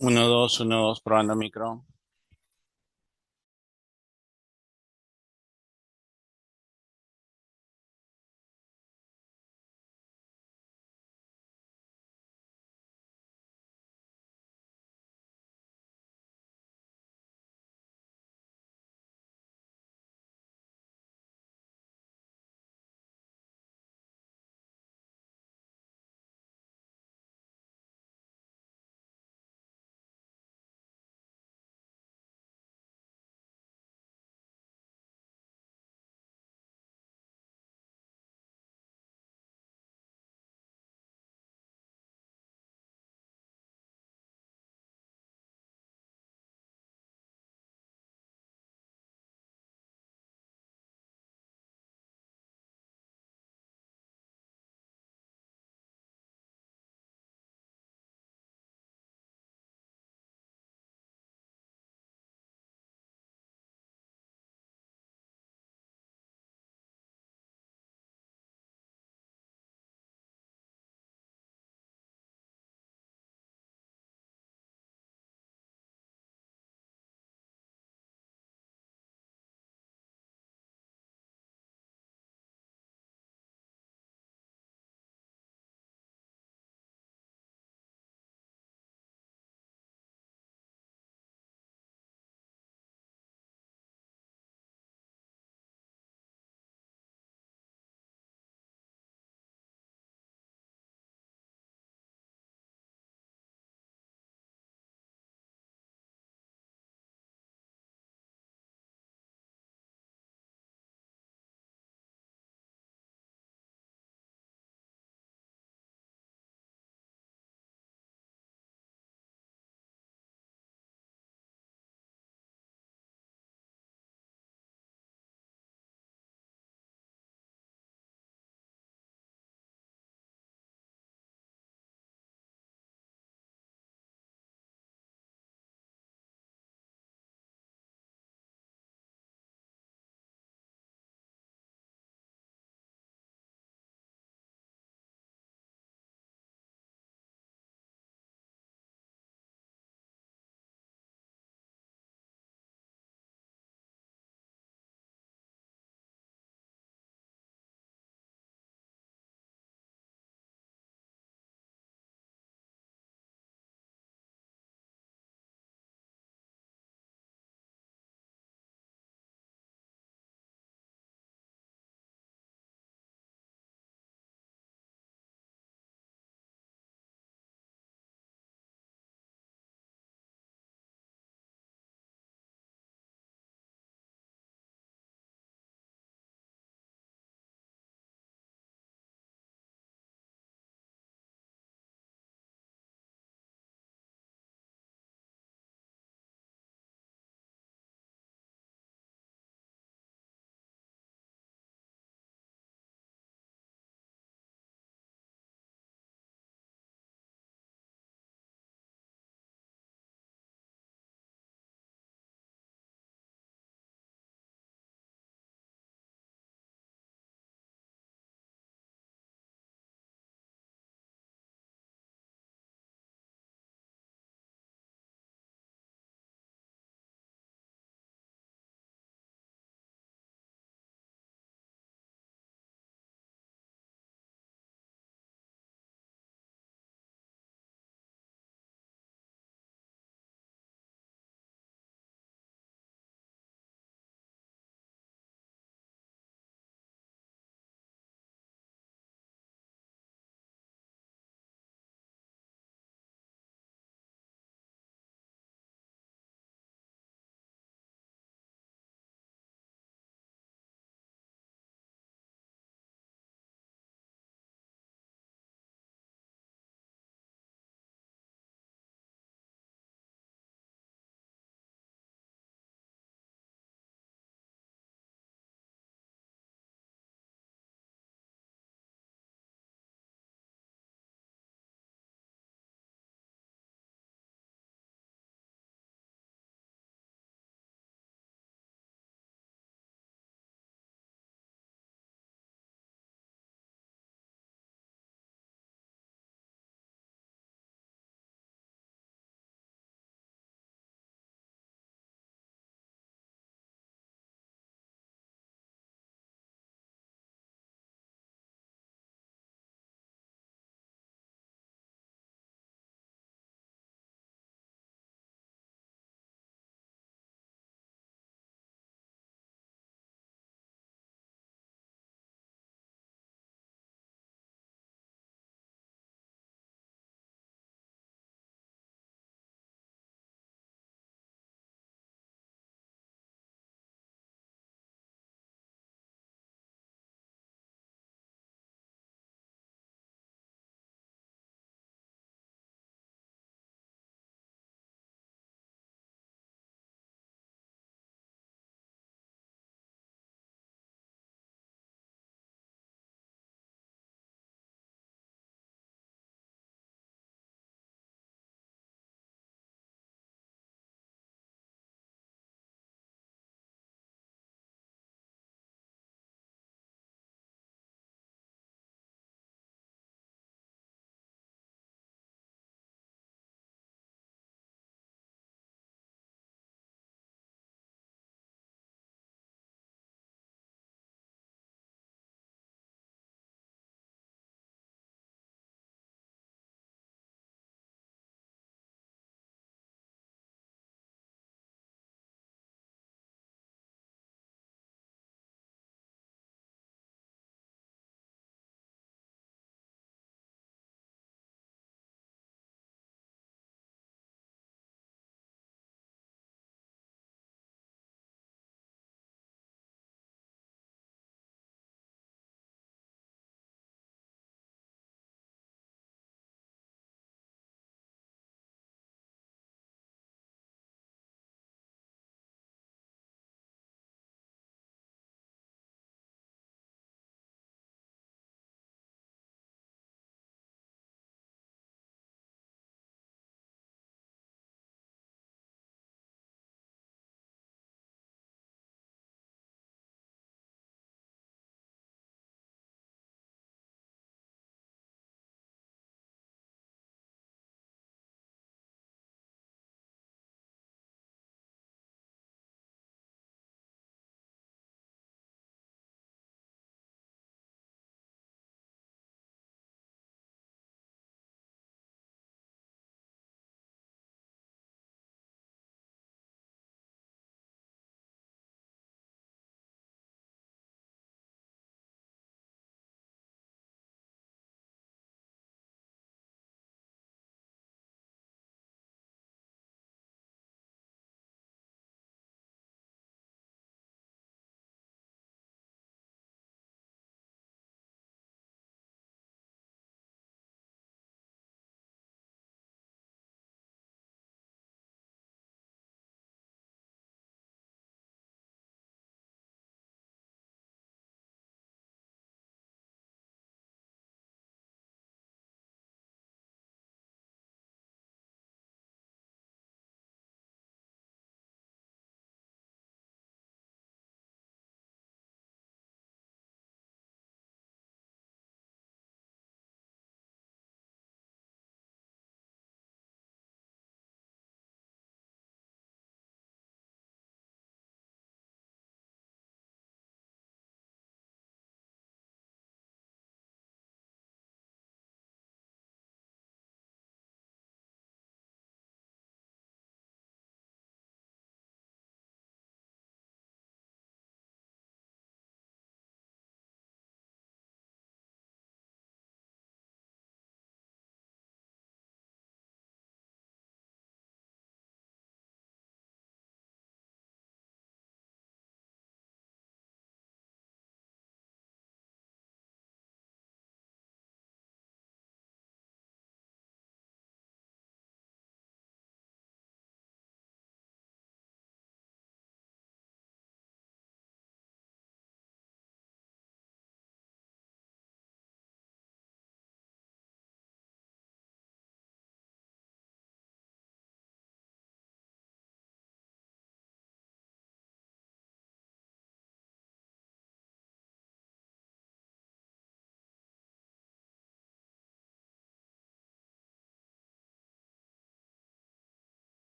Uno, dos, probando micro.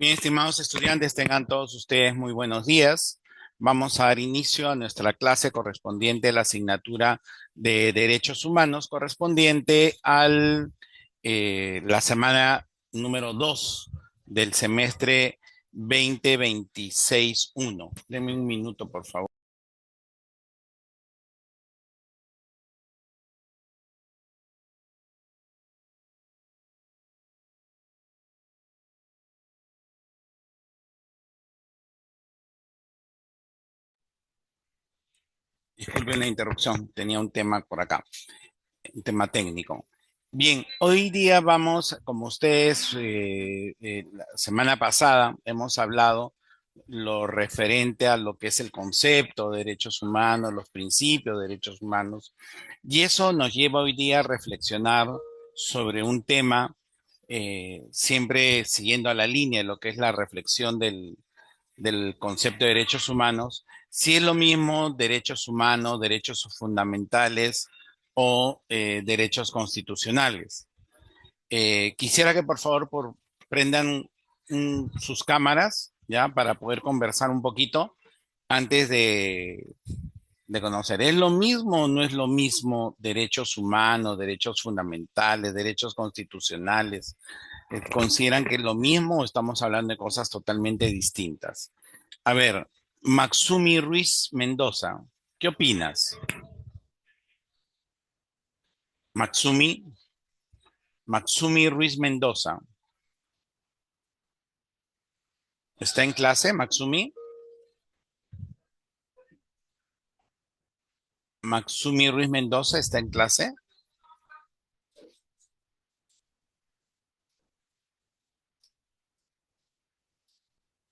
Bien, estimados estudiantes, tengan todos ustedes muy buenos días. Vamos a dar inicio a nuestra clase correspondiente a la asignatura de Derechos Humanos, correspondiente al la semana número 2 del semestre 2026-1. Denme un minuto, por favor. Disculpen la interrupción, tenía un tema por acá, un tema técnico. Bien, hoy día vamos, como ustedes, la semana pasada hemos hablado lo referente a lo que es el concepto de derechos humanos, los principios de derechos humanos, y eso nos lleva hoy día a reflexionar sobre un tema, siempre siguiendo a la línea de lo que es la reflexión del concepto de derechos humanos, si es lo mismo derechos humanos, derechos fundamentales o derechos constitucionales. Quisiera que por favor prendan sus cámaras, ¿ya? Para poder conversar un poquito antes de conocer. ¿Es lo mismo o no es lo mismo derechos humanos, derechos fundamentales, derechos constitucionales? ¿Consideran que es lo mismo o estamos hablando de cosas totalmente distintas? A ver, Maxumi Ruiz Mendoza, ¿qué opinas? Maxumi, Maxumi Ruiz Mendoza, ¿está en clase, Maxumi? Maxumi Ruiz Mendoza está en clase.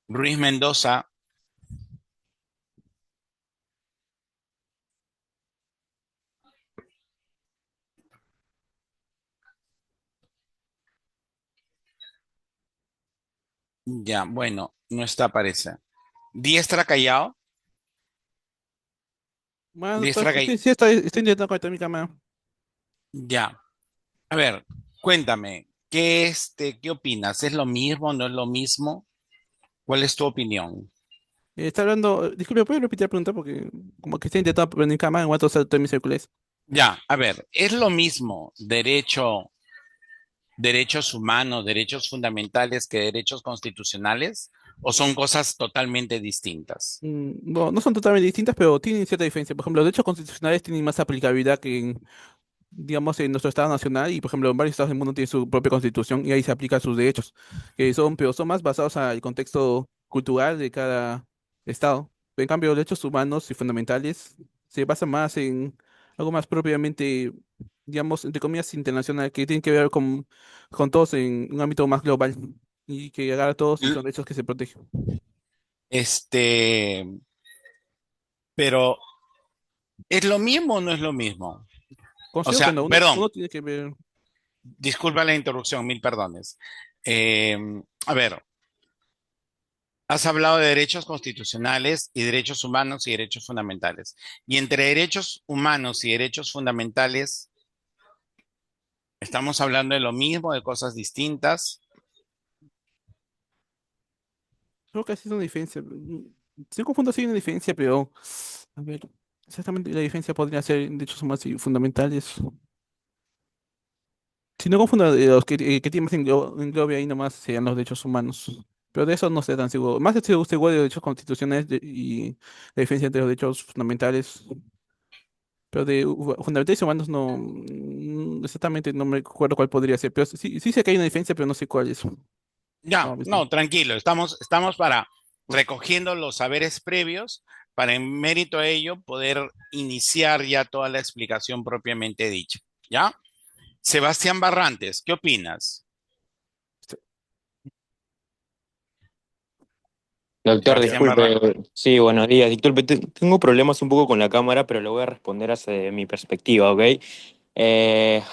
Ruiz Mendoza, ya, bueno, no está, parece. Diestra Callao, Bueno, Diestra sí, Callao, sí, estoy intentando conectar mi cámara. ya. A ver, cuéntame, ¿qué opinas? ¿Es lo mismo, no es lo mismo? ¿Cuál es tu opinión? Está hablando, disculpe, ¿puedo repetir la pregunta? Porque como que estoy intentando prender mi cámara en cuanto a todo mi circulés. Ya, a ver, ¿es lo mismo derechos humanos, derechos fundamentales que derechos constitucionales? ¿O son cosas totalmente distintas? Bueno, no son totalmente distintas, pero tienen cierta diferencia. Por ejemplo, los derechos constitucionales tienen más aplicabilidad que digamos, en nuestro Estado nacional y, por ejemplo, en varios estados del mundo tienen su propia constitución y ahí se aplican sus derechos, pero son más basados al contexto cultural de cada estado. En cambio, los derechos humanos y fundamentales se basan más en algo más propiamente, digamos, entre comillas, internacional, que tiene que ver con todos en un ámbito más global y que agarra a todos y L- son derechos que se protegen. Este, pero ¿es lo mismo o no es lo mismo? O Considero que sea, no, perdón, uno tiene que ver. disculpa la interrupción, mil perdones. Eh, a ver, has hablado de derechos constitucionales y derechos humanos y derechos fundamentales. Y entre derechos humanos y derechos fundamentales, ¿estamos hablando de lo mismo, de cosas distintas? Creo que sí es una diferencia. Sí confundo, sí hay una diferencia, pero a ver, exactamente la diferencia podría ser en derechos humanos y fundamentales. Si no confundo los que tienen más englobe ahí nomás serían los derechos humanos. Pero de eso no estoy tan seguro. Más estoy seguro de derechos constitucionales y la diferencia entre los derechos fundamentales. Pero de fundamentales y humanos no exactamente no me acuerdo cuál podría ser. Pero sí, sí sé que hay una diferencia, pero no sé cuál es. Ya, Ahora mismo. no, tranquilo, estamos para recogiendo los saberes previos para en mérito a ello poder iniciar ya toda la explicación propiamente dicha. ¿Ya? Sebastián Barrantes, ¿qué opinas? Doctor, Sebastián Barrantes. disculpe, sí, buenos días. Disculpe, tengo problemas un poco con la cámara, pero lo voy a responder desde mi perspectiva, ¿ok?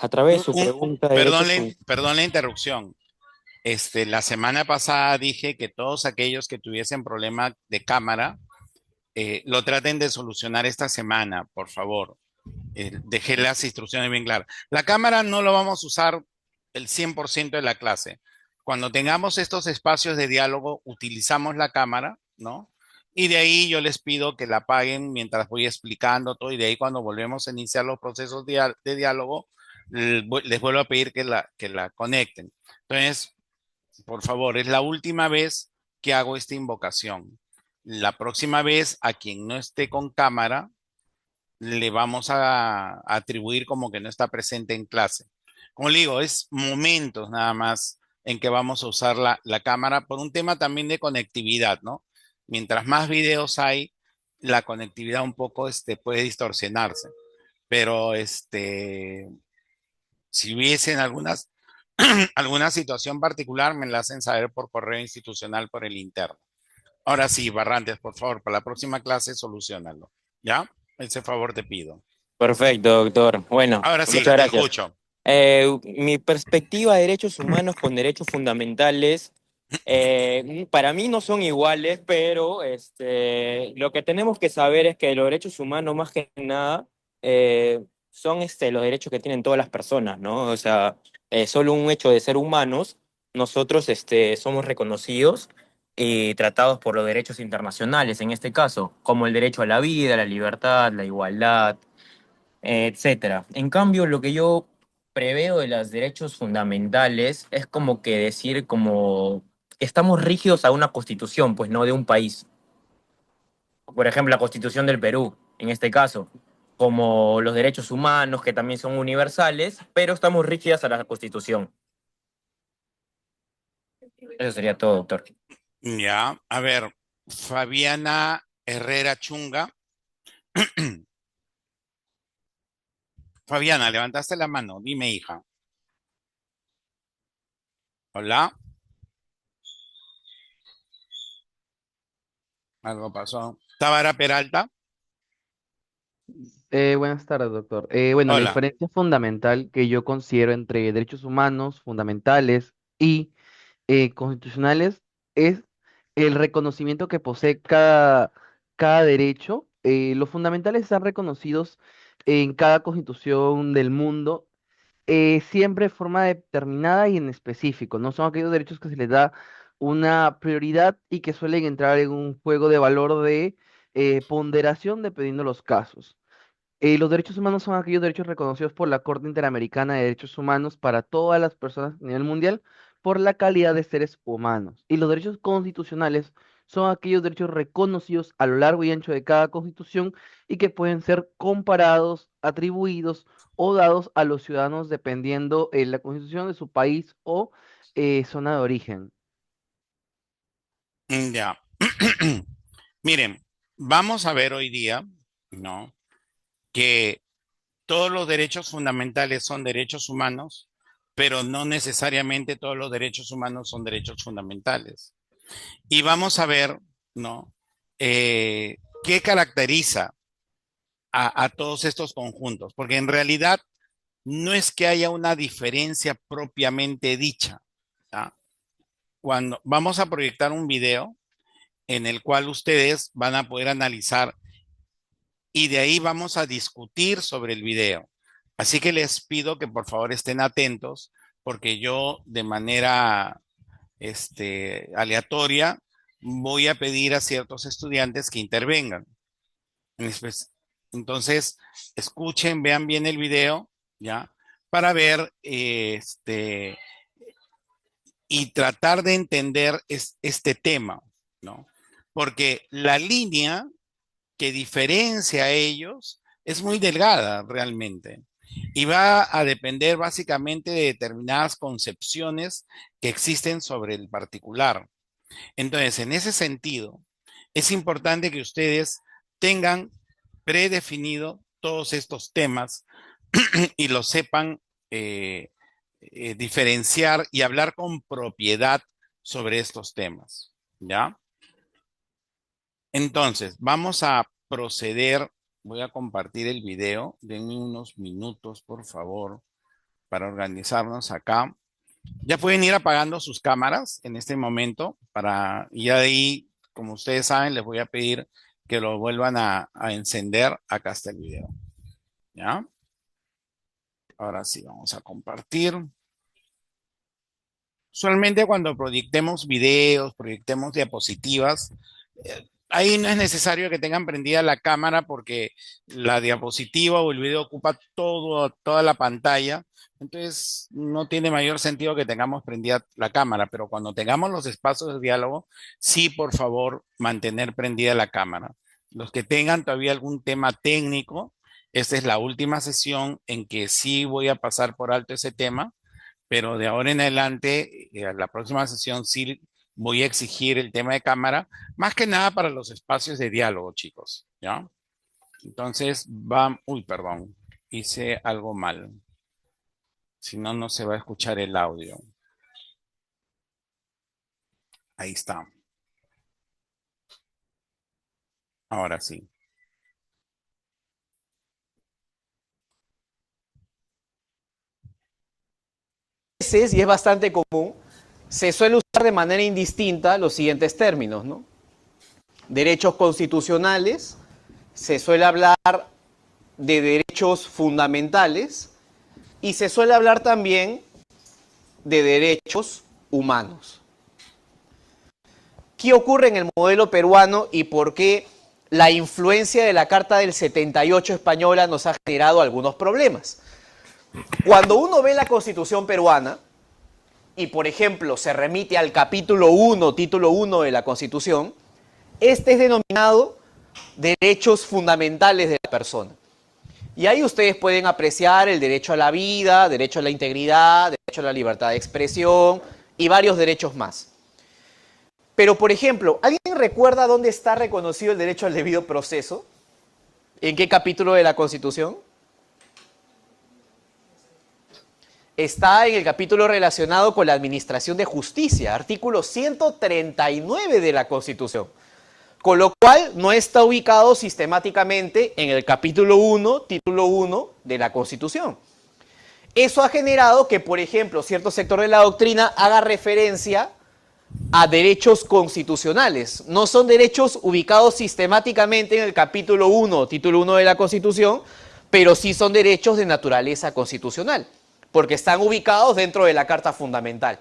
A través de su pregunta de Perdón, derechos. perdón la interrupción. La semana pasada dije que todos aquellos que tuviesen problema de cámara, lo traten de solucionar esta semana, por favor. Dejé las instrucciones bien claras. La cámara no lo vamos a usar el 100% de la clase. Cuando tengamos estos espacios de diálogo, utilizamos la cámara, ¿no? Y de ahí yo les pido que la apaguen mientras voy explicando todo y de ahí cuando volvemos a iniciar los procesos de diálogo, les vuelvo a pedir que la conecten. Entonces, por favor, es la última vez que hago esta invocación. La próxima vez, a quien no esté con cámara, le vamos a atribuir como que no está presente en clase. Como le digo, es momentos nada más en que vamos a usar la cámara por un tema también de conectividad, ¿no? Mientras más videos hay, la conectividad un poco puede distorsionarse. Pero si hubiesen alguna situación particular, me la hacen saber por correo institucional por el interno. Ahora sí, Barrantes, por favor, para la próxima clase, solucionalo. ¿Ya? Ese favor te pido. Perfecto, doctor. Bueno, Ahora sí, muchas te gracias. escucho. Mi perspectiva de derechos humanos con derechos fundamentales, para mí no son iguales, pero lo que tenemos que saber es que los derechos humanos, más que nada, son los derechos que tienen todas las personas, ¿no? O sea, solo un hecho de ser humanos, nosotros somos reconocidos y tratados por los derechos internacionales, en este caso, como el derecho a la vida, la libertad, la igualdad, etcétera. En cambio, lo que yo preveo de los derechos fundamentales es como que decir como que estamos rígidos a una constitución, pues no de un país. Por ejemplo, la constitución del Perú, en este caso, como los derechos humanos, que también son universales, pero estamos rígidas a la constitución. Eso sería todo, doctor. Ya, a ver, Fabiana Herrera Chunga. Fabiana, levantaste la mano. Dime, hija. Hola. Algo pasó. Tabara Peralta. Buenas tardes, doctor. Bueno, la Hola. diferencia fundamental que yo considero entre derechos humanos fundamentales y constitucionales es el reconocimiento que posee cada derecho. Los fundamentales están reconocidos en cada constitución del mundo, siempre de forma determinada y en específico. No son aquellos derechos que se les da una prioridad y que suelen entrar en un juego de valor de ponderación dependiendo de los casos. Los derechos humanos son aquellos derechos reconocidos por la Corte Interamericana de Derechos Humanos para todas las personas a nivel mundial por la calidad de seres humanos. Y los derechos constitucionales son aquellos derechos reconocidos a lo largo y ancho de cada constitución y que pueden ser comparados, atribuidos o dados a los ciudadanos dependiendo la constitución de su país o zona de origen. Ya. Miren, vamos a ver hoy día, ¿no? Que todos los derechos fundamentales son derechos humanos, pero no necesariamente todos los derechos humanos son derechos fundamentales. Y vamos a ver, ¿no? ¿Qué caracteriza a todos estos conjuntos? Porque en realidad no es que haya una diferencia propiamente dicha. ¿Ya? Cuando vamos a proyectar un video en el cual ustedes van a poder analizar y de ahí vamos a discutir sobre el video. Así que les pido que por favor estén atentos porque yo de manera aleatoria voy a pedir a ciertos estudiantes que intervengan. Entonces, escuchen, vean bien el video, ¿ya? Para ver y tratar de entender este tema, ¿no? Porque la línea que diferencia a ellos es muy delgada realmente y va a depender básicamente de determinadas concepciones que existen sobre el particular. Entonces, en ese sentido, es importante que ustedes tengan predefinido todos estos temas y lo sepan eh, diferenciar y hablar con propiedad sobre estos temas. ¿Ya? Entonces, vamos a proceder. Voy a compartir el video. Denme unos minutos, por favor, para organizarnos acá. Ya pueden ir apagando sus cámaras en este momento y ya de ahí, como ustedes saben, les voy a pedir que lo vuelvan a encender. Acá está el video. ¿Ya? Ahora sí, vamos a compartir. Usualmente cuando proyectemos videos, proyectemos diapositivas, ahí no es necesario que tengan prendida la cámara porque la diapositiva o el video ocupa toda la pantalla. Entonces no tiene mayor sentido que tengamos prendida la cámara, pero cuando tengamos los espacios de diálogo, sí, por favor, mantener prendida la cámara. Los que tengan todavía algún tema técnico, esta es la última sesión en que sí voy a pasar por alto ese tema, pero de ahora en adelante, a la próxima sesión sí voy a exigir el tema de cámara, más que nada para los espacios de diálogo, chicos, ¿ya? Entonces, uy, perdón, hice algo mal. Si no, no se va a escuchar el audio. Ahí está. Ahora sí. Y es bastante común, se suele usar de manera indistinta los siguientes términos, ¿no? Derechos constitucionales, se suele hablar de derechos fundamentales y se suele hablar también de derechos humanos. ¿Qué ocurre en el modelo peruano y por qué la influencia de la Carta del 78 española nos ha generado algunos problemas? Cuando uno ve la Constitución peruana y, por ejemplo, se remite al capítulo 1, título 1 de la Constitución, este es denominado derechos fundamentales de la persona. Y ahí ustedes pueden apreciar el derecho a la vida, derecho a la integridad, derecho a la libertad de expresión y varios derechos más. Pero, por ejemplo, ¿alguien recuerda dónde está reconocido el derecho al debido proceso? ¿En qué capítulo de la Constitución? Está en el capítulo relacionado con la administración de justicia, artículo 139 de la Constitución. Con lo cual no está ubicado sistemáticamente en el capítulo 1, título 1 de la Constitución. Eso ha generado que, por ejemplo, cierto sector de la doctrina haga referencia a derechos constitucionales. No son derechos ubicados sistemáticamente en el capítulo 1, título 1 de la Constitución, pero sí son derechos de naturaleza constitucional, porque están ubicados dentro de la Carta Fundamental.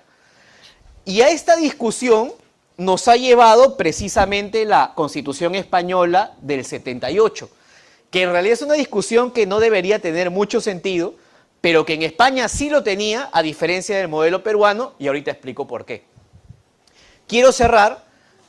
Y a esta discusión nos ha llevado precisamente la Constitución española del 78, que en realidad es una discusión que no debería tener mucho sentido, pero que en España sí lo tenía, a diferencia del modelo peruano, y ahorita explico por qué. Quiero cerrar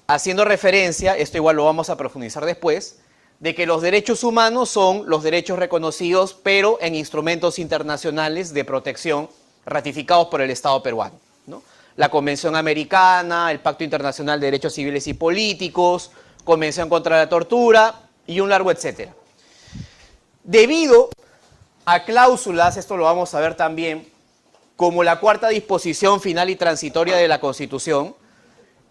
haciendo referencia, esto igual lo vamos a profundizar después, de que los derechos humanos son los derechos reconocidos, pero en instrumentos internacionales de protección ratificados por el Estado peruano, ¿no? La Convención Americana, el Pacto Internacional de Derechos Civiles y Políticos, Convención contra la Tortura y un largo etcétera. Debido a cláusulas, esto lo vamos a ver también, como la cuarta disposición final y transitoria de la Constitución,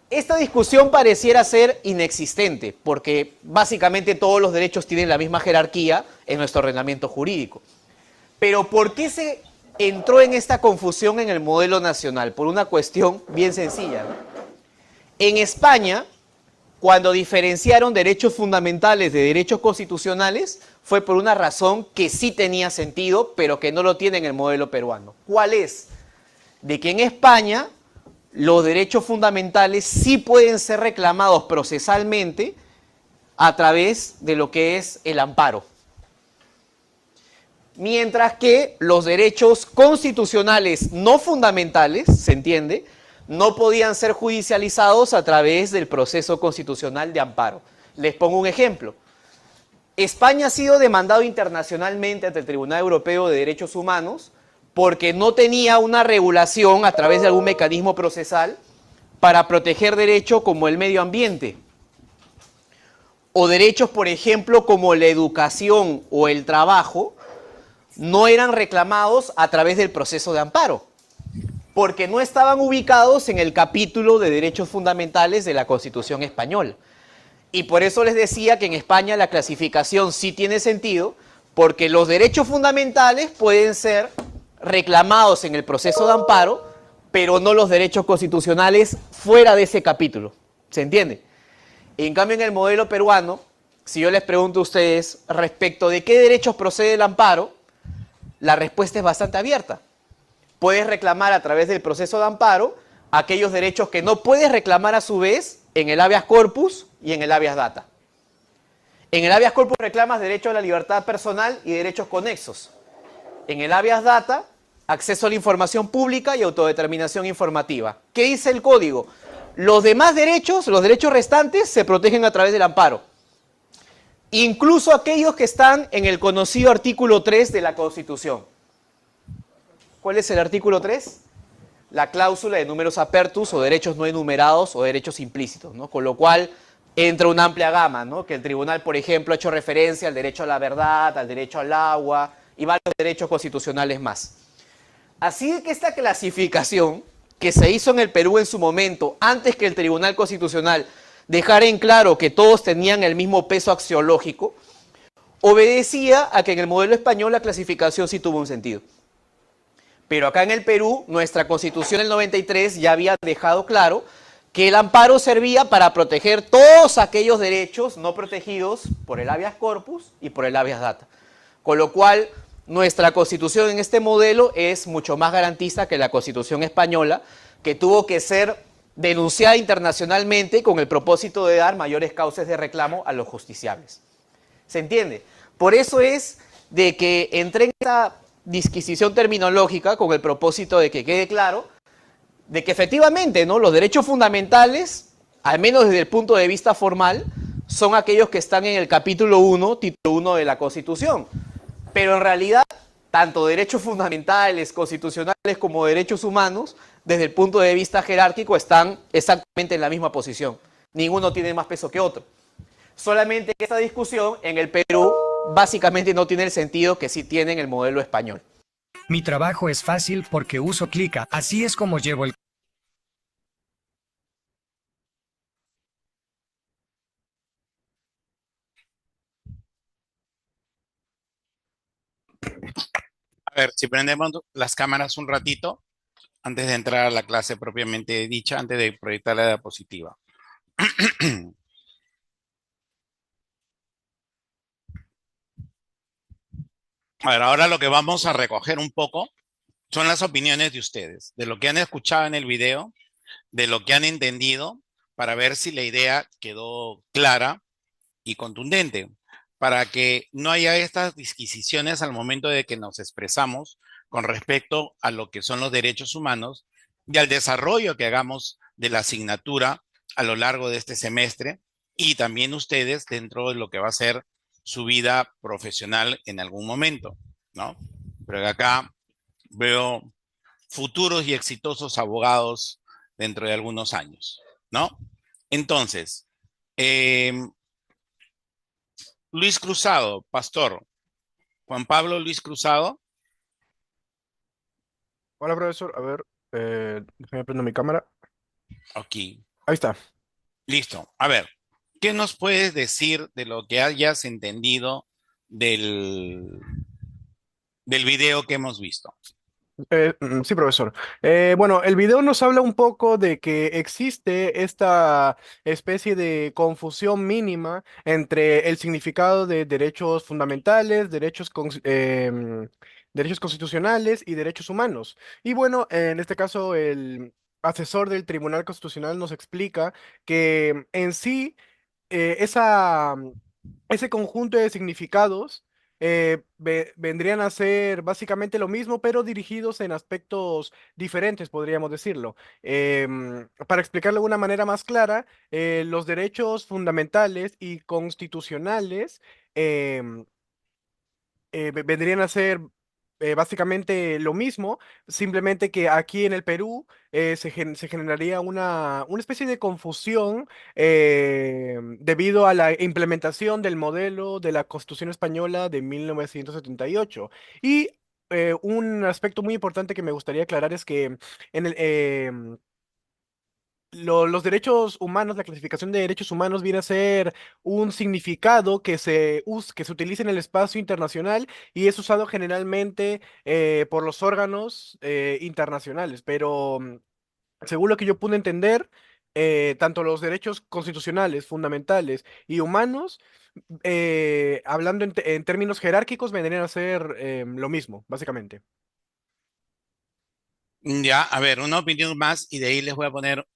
esta discusión pareciera ser inexistente, porque básicamente todos los derechos tienen la misma jerarquía en nuestro ordenamiento jurídico. Pero ¿por qué se entró en esta confusión en el modelo nacional? Por una cuestión bien sencilla, ¿no? En España, cuando diferenciaron derechos fundamentales de derechos constitucionales, fue por una razón que sí tenía sentido, pero que no lo tiene en el modelo peruano. ¿Cuál es? De que en España los derechos fundamentales sí pueden ser reclamados procesalmente a través de lo que es el amparo. Mientras que los derechos constitucionales no fundamentales, ¿se entiende?, no podían ser judicializados a través del proceso constitucional de amparo. Les pongo un ejemplo. España ha sido demandado internacionalmente ante el Tribunal Europeo de Derechos Humanos porque no tenía una regulación a través de algún mecanismo procesal para proteger derechos como el medio ambiente o derechos, por ejemplo, como la educación o el trabajo, no eran reclamados a través del proceso de amparo, porque no estaban ubicados en el capítulo de derechos fundamentales de la Constitución española. Y por eso les decía que en España la clasificación sí tiene sentido, porque los derechos fundamentales pueden ser reclamados en el proceso de amparo, pero no los derechos constitucionales fuera de ese capítulo. ¿Se entiende? En cambio, en el modelo peruano, si yo les pregunto a ustedes respecto de qué derechos procede el amparo, la respuesta es bastante abierta. Puedes reclamar a través del proceso de amparo aquellos derechos que no puedes reclamar a su vez en el habeas corpus y en el habeas data. En el habeas corpus reclamas derecho a la libertad personal y derechos conexos. En el habeas data, acceso a la información pública y autodeterminación informativa. ¿Qué dice el código? Los demás derechos, los derechos restantes, se protegen a través del amparo. Incluso aquellos que están en el conocido artículo 3 de la Constitución. ¿Cuál es el artículo 3? La cláusula de numerus apertus o derechos no enumerados o derechos implícitos, ¿no? Con lo cual entra una amplia gama, ¿no? Que el tribunal, por ejemplo, ha hecho referencia al derecho a la verdad, al derecho al agua y varios derechos constitucionales más. Así que esta clasificación que se hizo en el Perú en su momento, antes que el Tribunal Constitucional dejara en claro que todos tenían el mismo peso axiológico, obedecía a que en el modelo español la clasificación sí tuvo un sentido. Pero acá en el Perú, nuestra Constitución del 93 ya había dejado claro que el amparo servía para proteger todos aquellos derechos no protegidos por el habeas corpus y por el habeas data. Con lo cual, nuestra Constitución en este modelo es mucho más garantista que la Constitución española, que tuvo que ser denunciada internacionalmente con el propósito de dar mayores cauces de reclamo a los justiciables. ¿Se entiende? Por eso es de que entré en esta disquisición terminológica con el propósito de que quede claro de que efectivamente, ¿no?, los derechos fundamentales, al menos desde el punto de vista formal, son aquellos que están en el capítulo 1, título 1 de la Constitución. Pero en realidad, tanto derechos fundamentales, constitucionales como derechos humanos, desde el punto de vista jerárquico, están exactamente en la misma posición. Ninguno tiene más peso que otro. Solamente que esta discusión en el Perú básicamente no tiene el sentido que sí tiene en el modelo español. Mi trabajo es fácil porque uso Clica. Así es como llevo el... A ver, si prendemos las cámaras un ratito, antes de entrar a la clase propiamente dicha, antes de proyectar la diapositiva. A ver, ahora lo que vamos a recoger un poco son las opiniones de ustedes, de lo que han escuchado en el video, de lo que han entendido, para ver si la idea quedó clara y contundente, para que no haya estas disquisiciones al momento de que nos expresamos con respecto a lo que son los derechos humanos y al desarrollo que hagamos de la asignatura a lo largo de este semestre y también ustedes dentro de lo que va a ser su vida profesional en algún momento, ¿no? Pero acá veo futuros y exitosos abogados dentro de algunos años, ¿no? Entonces, Luis Cruzado, pastor. Juan Pablo Luis Cruzado. Hola, profesor. A ver, déjame prender mi cámara. Aquí. Ahí está. Listo. A ver, ¿qué nos puedes decir de lo que hayas entendido del video que hemos visto? Sí, profesor. Bueno, el video nos habla un poco de que existe esta especie de confusión mínima entre el significado de derechos fundamentales, derechos constitucionales y derechos humanos. Y bueno, en este caso, el asesor del Tribunal Constitucional nos explica que en sí ese conjunto de significados vendrían a ser básicamente lo mismo, pero dirigidos en aspectos diferentes, podríamos decirlo. Para explicarlo de una manera más clara, los derechos fundamentales y constitucionales em, vendrían a ser básicamente lo mismo, simplemente que aquí en el Perú se generaría una especie de confusión debido a la implementación del modelo de la Constitución Española de 1978. Y un aspecto muy importante que me gustaría aclarar es que en los derechos humanos, la clasificación de derechos humanos viene a ser un significado que se utiliza en el espacio internacional y es usado generalmente por los órganos internacionales. Pero según lo que yo pude entender, tanto los derechos constitucionales, fundamentales y humanos, hablando en términos jerárquicos, vendrían a ser lo mismo, básicamente. Ya, a ver, una opinión más y de ahí les voy a poner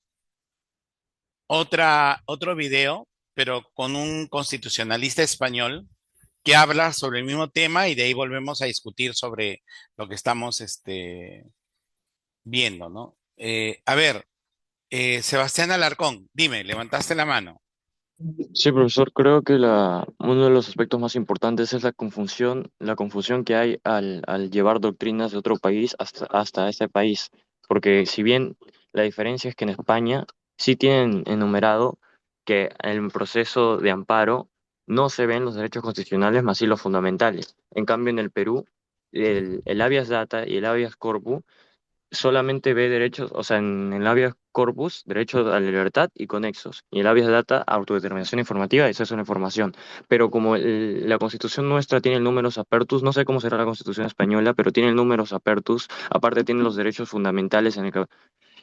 otro video, pero con un constitucionalista español que habla sobre el mismo tema y de ahí volvemos a discutir sobre lo que estamos viendo, ¿no? A ver, Sebastián Alarcón, dime, levantaste la mano. Sí, profesor, creo que uno de los aspectos más importantes es la confusión que hay al llevar doctrinas de otro país hasta ese país. Porque si bien la diferencia es que en España sí tienen enumerado que en el proceso de amparo no se ven los derechos constitucionales, más sí los fundamentales. En cambio, en el Perú, el habeas data y el habeas corpus solamente ve derechos, o sea, en el habeas corpus, derecho a la libertad y conexos, y el habeas data, autodeterminación informativa y acceso a la información. Pero como la Constitución nuestra tiene el numerus apertus, no sé cómo será la Constitución española, pero tiene el numerus apertus, aparte tiene los derechos fundamentales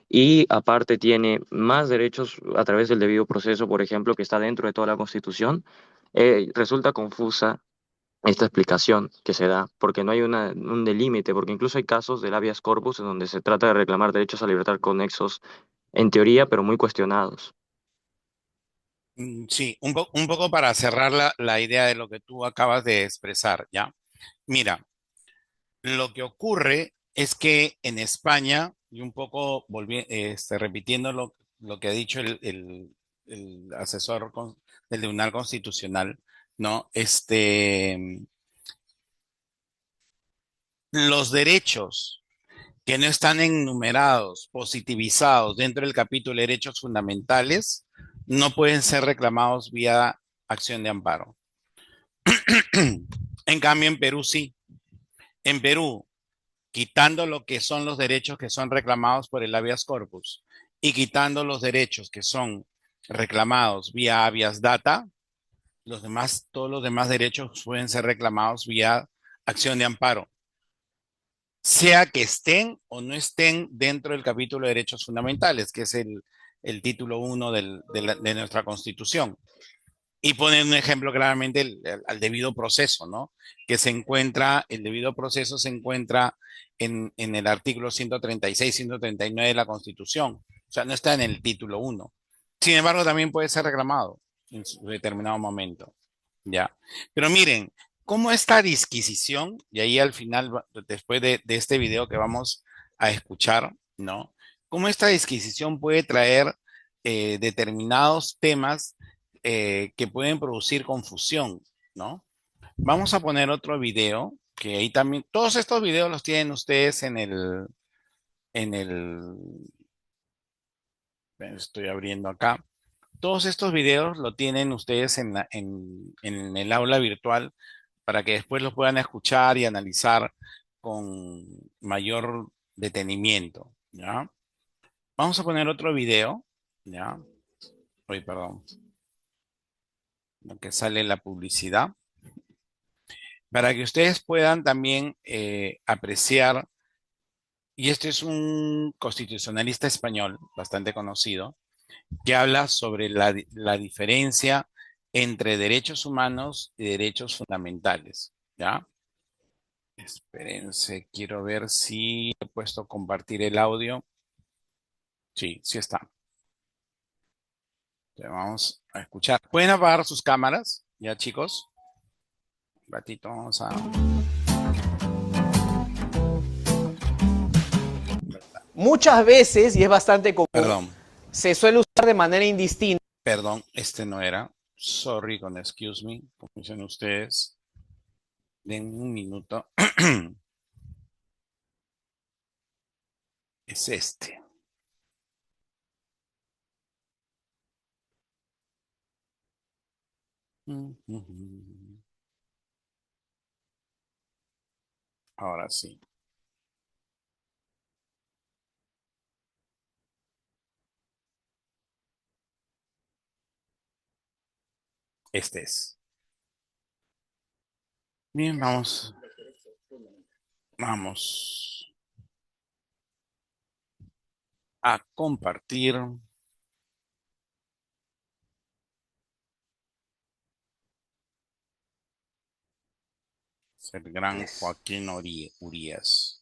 y aparte tiene más derechos a través del debido proceso, por ejemplo, que está dentro de toda la Constitución. Resulta confusa esta explicación que se da, porque no hay un delímite, porque incluso hay casos del habeas corpus en donde se trata de reclamar derechos a libertad conexos, en teoría, pero muy cuestionados. Sí, un poco para cerrar la idea de lo que tú acabas de expresar, ¿ya? Mira, lo que ocurre es que en España, y un poco repitiendo lo que ha dicho el asesor del Tribunal Constitucional, ¿no? Los derechos que no están enumerados, positivizados dentro del capítulo de derechos fundamentales, no pueden ser reclamados vía acción de amparo. En cambio, en Perú sí. En Perú, quitando lo que son los derechos que son reclamados por el habeas corpus y quitando los derechos que son reclamados vía habeas data, todos los demás derechos pueden ser reclamados vía acción de amparo, sea que estén o no estén dentro del capítulo de derechos fundamentales, que es el título 1 de nuestra Constitución. Y ponen un ejemplo claramente al debido proceso, ¿no? El debido proceso se encuentra en el artículo 136, 139 de la Constitución. O sea, no está en el título 1. Sin embargo, también puede ser reclamado en su determinado momento. Ya. Pero miren, cómo esta disquisición, y ahí al final, después de este video que vamos a escuchar, ¿no? Cómo esta disquisición puede traer determinados temas que pueden producir confusión, ¿no? Vamos a poner otro video, que ahí también, todos estos videos los tienen ustedes en el, estoy abriendo acá. Todos estos videos lo tienen ustedes en el aula virtual para que después los puedan escuchar y analizar con mayor detenimiento, ¿ya? Vamos a poner otro video, ¿ya? Uy, perdón, lo que sale la publicidad, para que ustedes puedan también apreciar, y este es un constitucionalista español bastante conocido, que habla sobre la diferencia entre derechos humanos y derechos fundamentales, ¿ya? Espérense, quiero ver si he puesto compartir el audio. Sí, sí está. Vamos a escuchar. ¿Pueden apagar sus cámaras? Ya, chicos. Un ratito, vamos a... Muchas veces, y es bastante común, Perdón, se suele usar de manera indistinta. perdón, este no era. Sorry con excuse me, como dicen ustedes. Den un minuto. Es este. Ahora sí. Este es. Bien, vamos. Vamos a compartir. Es el gran Joaquín Urías.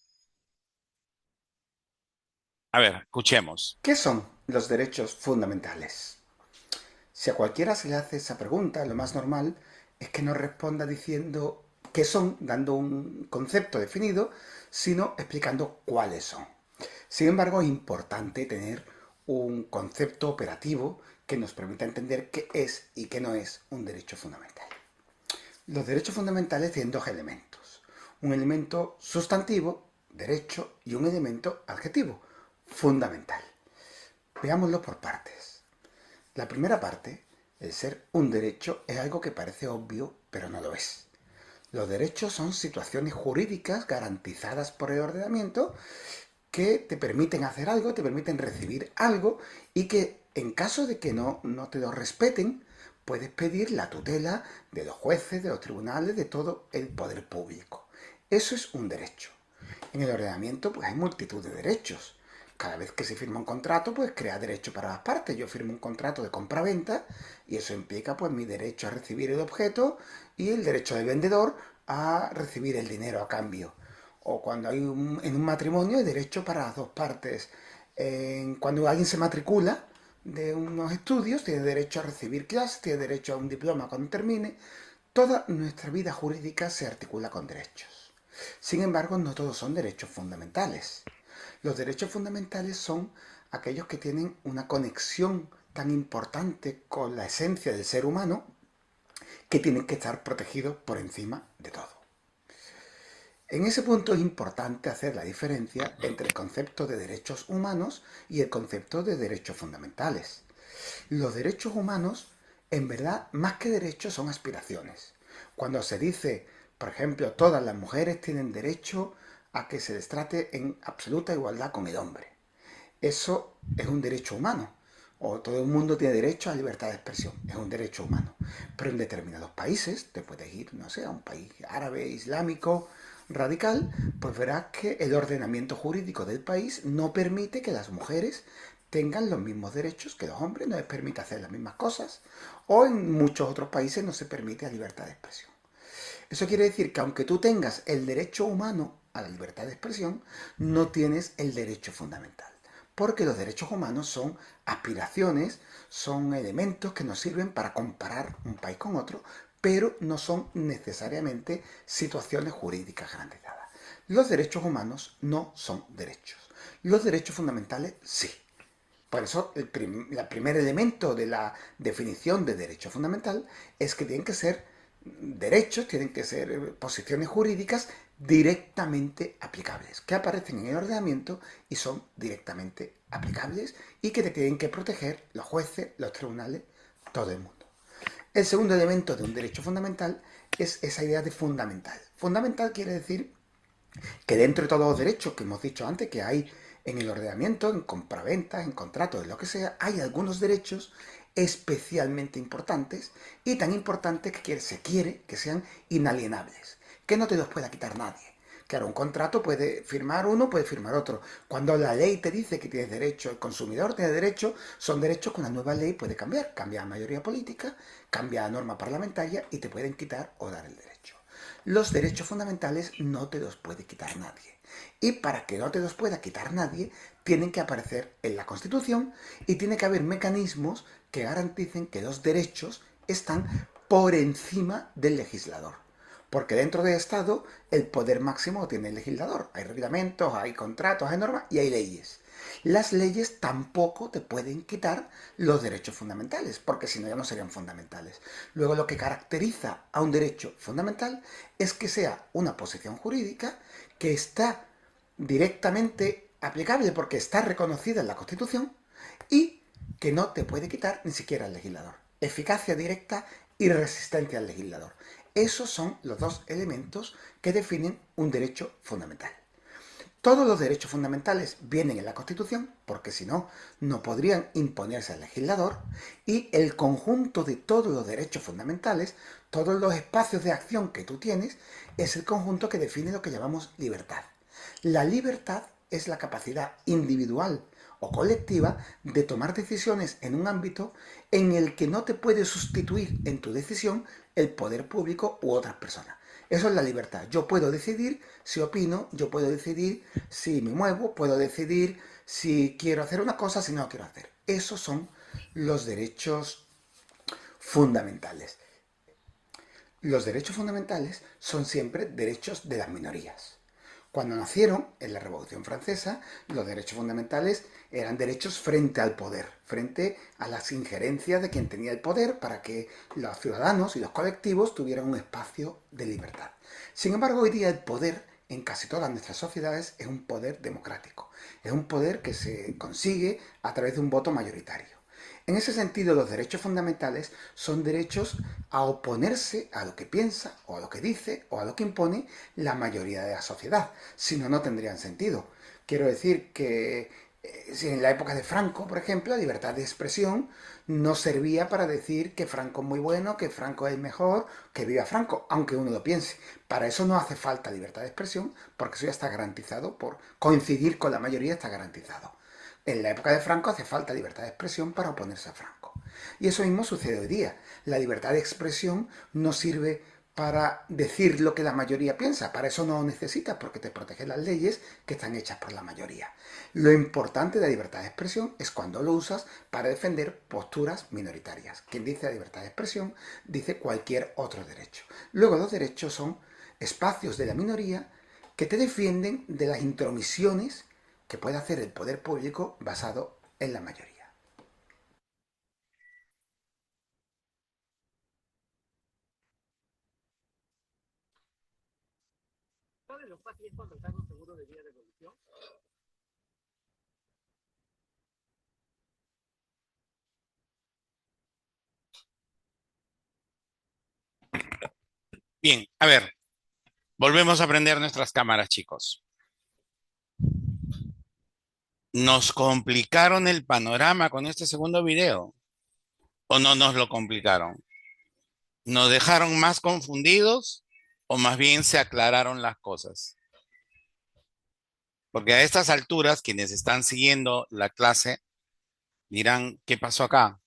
A ver, escuchemos. ¿Qué son los derechos fundamentales? Si a cualquiera se le hace esa pregunta, lo más normal es que no responda diciendo qué son, dando un concepto definido, sino explicando cuáles son. Sin embargo, es importante tener un concepto operativo que nos permita entender qué es y qué no es un derecho fundamental. Los derechos fundamentales tienen dos elementos. Un elemento sustantivo, derecho, y un elemento adjetivo, fundamental. Veámoslo por partes. La primera parte, el ser un derecho, es algo que parece obvio, pero no lo es. Los derechos son situaciones jurídicas garantizadas por el ordenamiento que te permiten hacer algo, te permiten recibir algo y que en caso de que no te lo respeten, puedes pedir la tutela de los jueces, de los tribunales, de todo el poder público. Eso es un derecho. En el ordenamiento pues hay multitud de derechos. Cada vez que se firma un contrato, pues crea derecho para las partes. Yo firmo un contrato de compra-venta y eso implica pues mi derecho a recibir el objeto y el derecho del vendedor a recibir el dinero a cambio. O cuando hay en un matrimonio hay derecho para las dos partes. Cuando alguien se matricula de unos estudios, tiene derecho a recibir clases, tiene derecho a un diploma cuando termine. Toda nuestra vida jurídica se articula con derechos. Sin embargo, no todos son derechos fundamentales. Los derechos fundamentales son aquellos que tienen una conexión tan importante con la esencia del ser humano que tienen que estar protegidos por encima de todo. En ese punto es importante hacer la diferencia entre el concepto de derechos humanos y el concepto de derechos fundamentales. Los derechos humanos, en verdad, más que derechos, son aspiraciones. Cuando se dice, por ejemplo, todas las mujeres tienen derecho a que se les trate en absoluta igualdad con el hombre. Eso es un derecho humano. O todo el mundo tiene derecho a libertad de expresión. Es un derecho humano. Pero en determinados países, te puedes ir, no sé, a un país árabe, islámico, radical, pues verás que el ordenamiento jurídico del país no permite que las mujeres tengan los mismos derechos que los hombres, no les permite hacer las mismas cosas. O en muchos otros países no se permite la libertad de expresión. Eso quiere decir que aunque tú tengas el derecho humano a la libertad de expresión, no tienes el derecho fundamental. Porque los derechos humanos son aspiraciones, son elementos que nos sirven para comparar un país con otro, pero no son necesariamente situaciones jurídicas garantizadas. Los derechos humanos no son derechos. Los derechos fundamentales sí. Por eso el primer elemento de la definición de derecho fundamental es que tienen que ser derechos, tienen que ser posiciones jurídicas directamente aplicables, que aparecen en el ordenamiento y son directamente aplicables y que te tienen que proteger los jueces, los tribunales, todo el mundo. El segundo elemento de un derecho fundamental es esa idea de fundamental. Fundamental quiere decir que dentro de todos los derechos que hemos dicho antes que hay en el ordenamiento, en compraventas, en contratos, en lo que sea, hay algunos derechos especialmente importantes y tan importantes que se quiere que sean inalienables, que no te los pueda quitar nadie. Claro, un contrato puede firmar uno, puede firmar otro. Cuando la ley te dice que tienes derecho, el consumidor tiene derecho, son derechos que una nueva ley puede cambiar. Cambia la mayoría política, cambia la norma parlamentaria y te pueden quitar o dar el derecho. Los derechos fundamentales no te los puede quitar nadie. Y para que no te los pueda quitar nadie, tienen que aparecer en la Constitución y tiene que haber mecanismos que garanticen que los derechos están por encima del legislador. Porque dentro del Estado el poder máximo tiene el legislador. Hay reglamentos, hay contratos, hay normas y hay leyes. Las leyes tampoco te pueden quitar los derechos fundamentales, porque si no ya no serían fundamentales. Luego lo que caracteriza a un derecho fundamental es que sea una posición jurídica que está directamente aplicable porque está reconocida en la Constitución y que no te puede quitar ni siquiera el legislador. Eficacia directa y resistencia al legislador. Esos son los dos elementos que definen un derecho fundamental. Todos los derechos fundamentales vienen en la Constitución, porque si no, no podrían imponerse al legislador, y el conjunto de todos los derechos fundamentales, todos los espacios de acción que tú tienes, es el conjunto que define lo que llamamos libertad. La libertad es la capacidad individual o colectiva de tomar decisiones en un ámbito en el que no te puede sustituir en tu decisión el poder público u otras personas. Eso es la libertad. Yo puedo decidir si opino, yo puedo decidir si me muevo, puedo decidir si quiero hacer una cosa, si no quiero hacer. Esos son los derechos fundamentales. Los derechos fundamentales son siempre derechos de las minorías. Cuando nacieron, en la Revolución Francesa, los derechos fundamentales eran derechos frente al poder, frente a las injerencias de quien tenía el poder para que los ciudadanos y los colectivos tuvieran un espacio de libertad. Sin embargo, hoy día el poder en casi todas nuestras sociedades es un poder democrático, es un poder que se consigue a través de un voto mayoritario. En ese sentido, los derechos fundamentales son derechos a oponerse a lo que piensa, o a lo que dice, o a lo que impone la mayoría de la sociedad. Si no, no tendrían sentido. Quiero decir que si en la época de Franco, por ejemplo, la libertad de expresión no servía para decir que Franco es muy bueno, que Franco es mejor, que viva Franco, aunque uno lo piense. Para eso no hace falta libertad de expresión, porque eso ya está garantizado, por coincidir con la mayoría está garantizado. En la época de Franco hace falta libertad de expresión para oponerse a Franco. Y eso mismo sucede hoy día. La libertad de expresión no sirve para decir lo que la mayoría piensa. Para eso no lo necesitas, porque te protegen las leyes que están hechas por la mayoría. Lo importante de la libertad de expresión es cuando lo usas para defender posturas minoritarias. Quien dice la libertad de expresión dice cualquier otro derecho. Luego los derechos son espacios de la minoría que te defienden de las intromisiones que puede hacer el poder público basado en la mayoría. Bien, a ver, volvemos a prender nuestras cámaras, chicos. ¿Nos complicaron el panorama con este segundo video? ¿O no nos lo complicaron? ¿Nos dejaron más confundidos o más bien se aclararon las cosas? Porque a estas alturas, quienes están siguiendo la clase dirán, ¿qué pasó acá?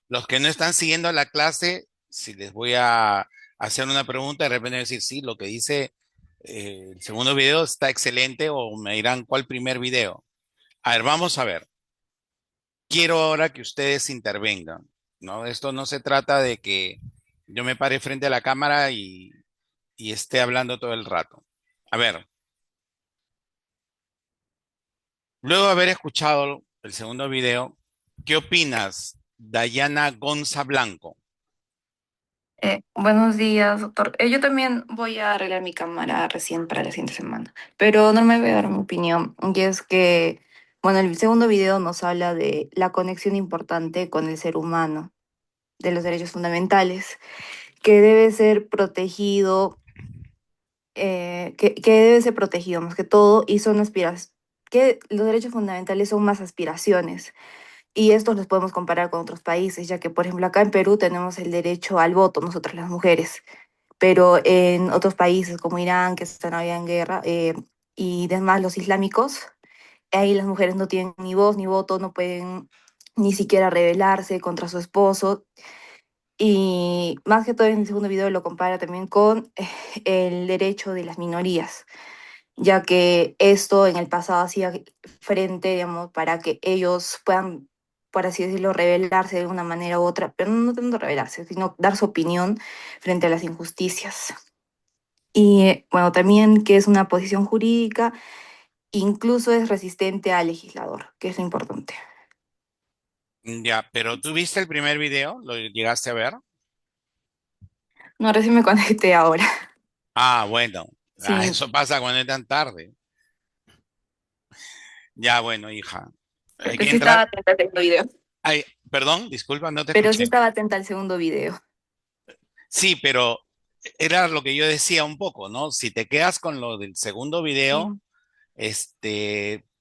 Los que no están siguiendo la clase, si les voy a hacer una pregunta, de repente decir, sí, lo que dice el segundo video está excelente, o me dirán, ¿cuál primer video? A ver, vamos a ver. Quiero ahora que ustedes intervengan, ¿no? Esto no se trata de que yo me pare frente a la cámara y esté hablando todo el rato. A ver, luego de haber escuchado el segundo video, ¿qué opinas, Dayana Gonza Blanco? Buenos días, doctor. Yo también voy a arreglar mi cámara recién para la siguiente semana, pero no me voy a dar mi opinión. Y es que, bueno, el segundo video nos habla de la conexión importante con el ser humano, de los derechos fundamentales, que debe ser protegido, que debe ser protegido más que todo, y son aspiraciones, que los derechos fundamentales son más aspiraciones. Y estos los podemos comparar con otros países, ya que, por ejemplo, acá en Perú tenemos el derecho al voto, nosotras las mujeres, pero en otros países como Irán, que están todavía en guerra, y demás, los islámicos, ahí las mujeres no tienen ni voz ni voto, no pueden ni siquiera rebelarse contra su esposo. Y más que todo en el segundo video lo compara también con el derecho de las minorías, ya que esto en el pasado hacía frente, digamos, para que ellos puedan, por así decirlo, rebelarse de una manera u otra, pero no tanto rebelarse, sino dar su opinión frente a las injusticias. Y bueno, también que es una posición jurídica, incluso es resistente al legislador, que es lo importante. Ya, pero ¿tú viste el primer video? ¿Lo llegaste a ver? No, recién me conecté ahora. Ah, bueno. Sí, Eso pasa cuando es tan tarde. Ya, bueno, hija. Hay pero que sí estaba entrar. atenta al segundo video. Ay, perdón, disculpa, no te Pero sí escuché. estaba atenta al segundo video. Sí, pero era lo que yo decía un poco, ¿no? Si te quedas con lo del segundo Sí. video,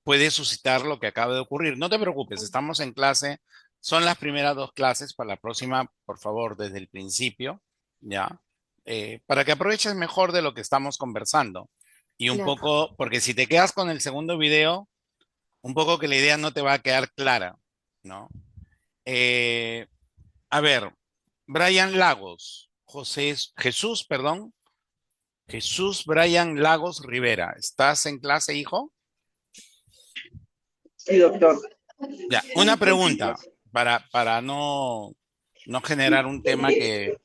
puede suscitar lo que acaba de ocurrir. No te preocupes, estamos en clase. Son las primeras dos clases. Para la próxima, por favor, desde el principio, ¿ya? Para que aproveches mejor de lo que estamos conversando. Y un Claro. poco, porque si te quedas con el segundo video, un poco que la idea no te va a quedar clara, ¿no? Eh, a ver, Brian Lagos, Jesús, perdón, Jesús Brian Lagos Rivera, ¿estás en clase, hijo? Sí, doctor. Ya, una pregunta para no generar un tema que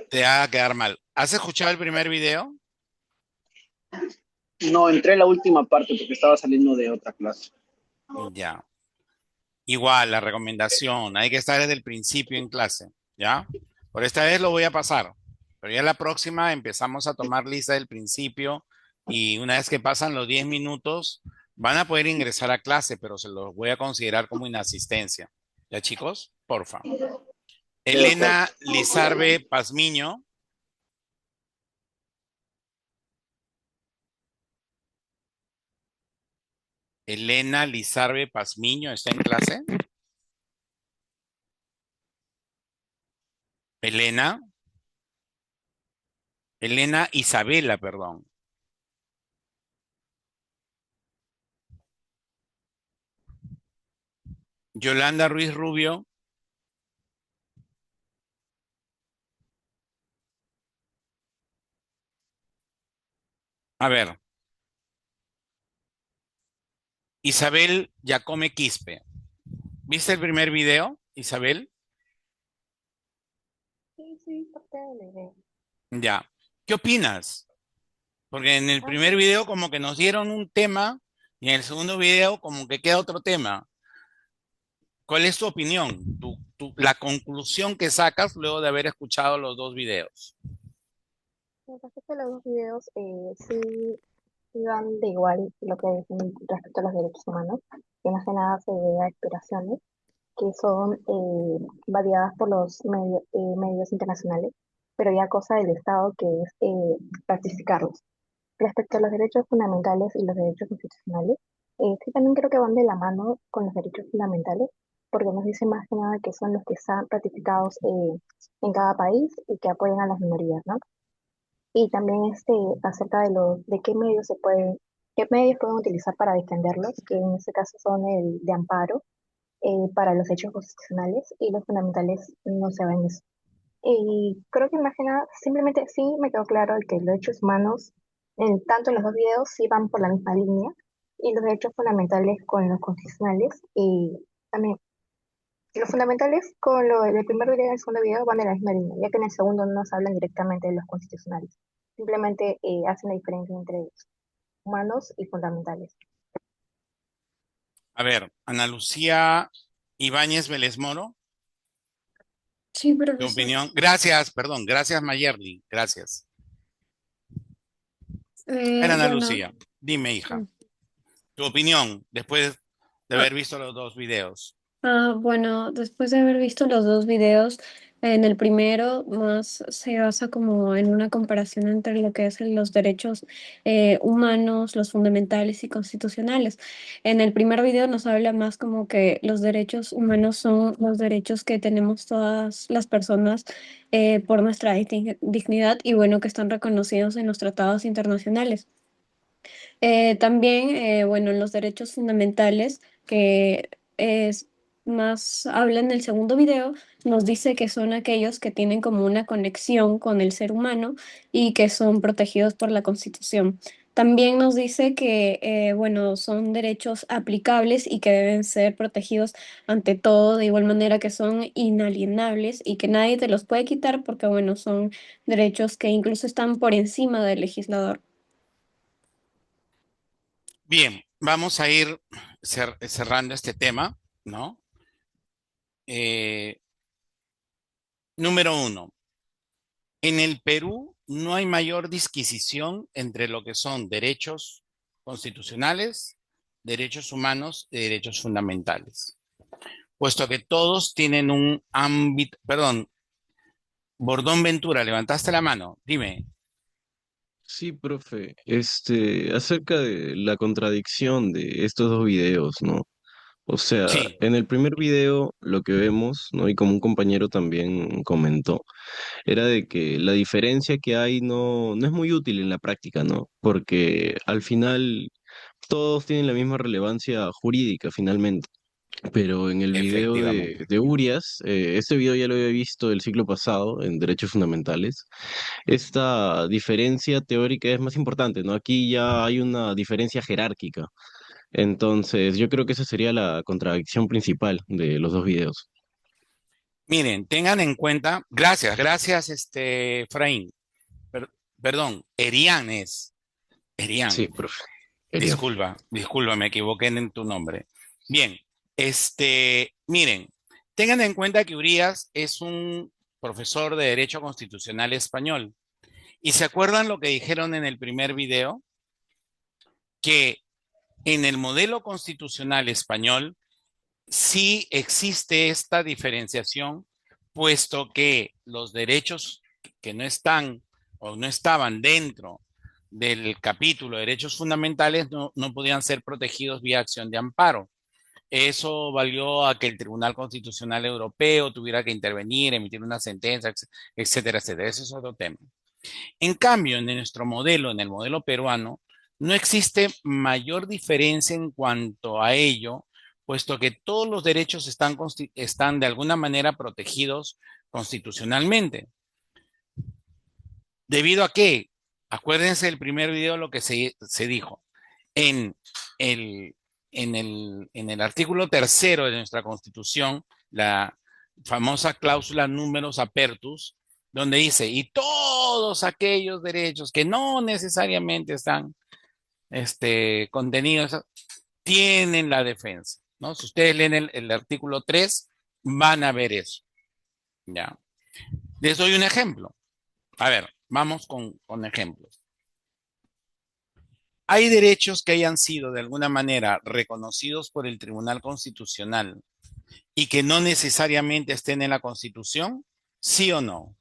te haga quedar mal. ¿Has escuchado el primer video? No, entré en la última parte porque estaba saliendo de otra clase. Ya. Igual, la recomendación, hay que estar desde el principio en clase, ¿ya? Por esta vez lo voy a pasar, pero ya la próxima empezamos a tomar lista del principio y una vez que pasan los 10 minutos van a poder ingresar a clase, pero se los voy a considerar como inasistencia. ¿Ya, chicos? Porfa. Sí, doctor. Elena Lizarbe Pazmiño. Elena Lizarbe Pazmiño, ¿está en clase? Elena. Elena Isabela, perdón. Yolanda Ruiz Rubio. A ver. Isabel Yacome Quispe. ¿Viste el primer video, Isabel? Sí, parte de la idea. Ya. ¿Qué opinas? Porque en el primer video como que nos dieron un tema y en el segundo video como que queda otro tema. ¿Cuál es tu opinión? La conclusión que sacas luego de haber escuchado los dos videos. Respecto a los dos videos, sí van de igual lo que dicen respecto a los derechos humanos, que más que nada se debe a aspiraciones que son variadas por los medios internacionales, pero ya cosa del Estado que es ratificarlos. Respecto a los derechos fundamentales y los derechos constitucionales, sí también creo que van de la mano con los derechos fundamentales, porque nos dice más que nada que son los que están ratificados en cada país y que apoyan a las minorías, ¿no? Y también acerca de qué medios pueden utilizar para defenderlos, que en este caso son el de amparo para los hechos constitucionales y los fundamentales no se ven eso. Y creo que más que nada, simplemente sí me quedó claro que los derechos humanos, tanto en los dos videos, sí van por la misma línea, y los derechos fundamentales con los constitucionales, y también los fundamentales con lo del primer video y el segundo video van de la misma línea, ya que en el segundo no se hablan directamente de los constitucionales. Simplemente hacen la diferencia entre humanos y fundamentales. A ver, Ana Lucía Ibáñez Vélez Moro, Sí, tu profesor. opinión. Gracias, perdón, gracias Mayerly, gracias. Ana Bueno, Lucía, dime hija, tu opinión después de ah, haber visto los dos videos. bueno, después de haber visto los dos videos, en el primero más se basa como en una comparación entre lo que es los derechos humanos, los fundamentales y constitucionales. En el primer video nos habla más como que los derechos humanos son los derechos que tenemos todas las personas por nuestra dignidad y bueno, que están reconocidos en los tratados internacionales. También, bueno, en los derechos fundamentales, que es más habla en el segundo video, nos dice que son aquellos que tienen como una conexión con el ser humano y que son protegidos por la Constitución. También nos dice que, bueno, son derechos aplicables y que deben ser protegidos ante todo, de igual manera que son inalienables y que nadie te los puede quitar porque, bueno, son derechos que incluso están por encima del legislador. Bien, vamos a ir cerrando este tema, ¿no? Eh, Número uno, en el Perú no hay mayor disquisición entre lo que son derechos constitucionales, derechos humanos y derechos fundamentales, puesto que todos tienen un ámbito, perdón, Bordón Ventura, levantaste la mano, dime. Sí, profe, acerca de la contradicción de estos dos videos, ¿no? O sea, Sí, en el primer video lo que vemos, ¿no? Y como un compañero también comentó, era de que la diferencia que hay no es muy útil en la práctica, ¿no? Porque al final todos tienen la misma relevancia jurídica, finalmente. Pero en el video Efectivamente. de Urias, ese video ya lo había visto el ciclo pasado en Derechos Fundamentales. Esta diferencia teórica es más importante, ¿no? Aquí ya hay una diferencia jerárquica. Entonces, yo creo que esa sería la contradicción principal de los dos videos. Miren, tengan en cuenta, gracias, Efraín. Per- Perdón, Erian es. Sí, Erian. profe. Quería. Disculpa, me equivoqué en tu nombre. Bien, miren, tengan en cuenta que Urías es un profesor de Derecho Constitucional español. ¿Y se acuerdan lo que dijeron en el primer video? Que en el modelo constitucional español sí existe esta diferenciación, puesto que los derechos que no están o no estaban dentro del capítulo de derechos fundamentales no podían ser protegidos vía acción de amparo. Eso valió a que el Tribunal Constitucional Europeo tuviera que intervenir, emitir una sentencia, etcétera, etcétera. Ese es otro tema. En cambio, en nuestro modelo, en el modelo peruano, no existe mayor diferencia en cuanto a ello, puesto que todos los derechos están de alguna manera protegidos constitucionalmente. ¿Debido a qué? Acuérdense del primer video lo que se dijo. En el, en el artículo tercero de nuestra Constitución, la famosa cláusula numerus apertus, donde dice, y todos aquellos derechos que no necesariamente están contenidos, tienen la defensa, ¿no? Si ustedes leen el artículo 3, van a ver eso, ¿ya? Les doy un ejemplo. A ver, vamos con ejemplos. Hay derechos que hayan sido de alguna manera reconocidos por el Tribunal Constitucional y que no necesariamente estén en la Constitución, ¿sí o no?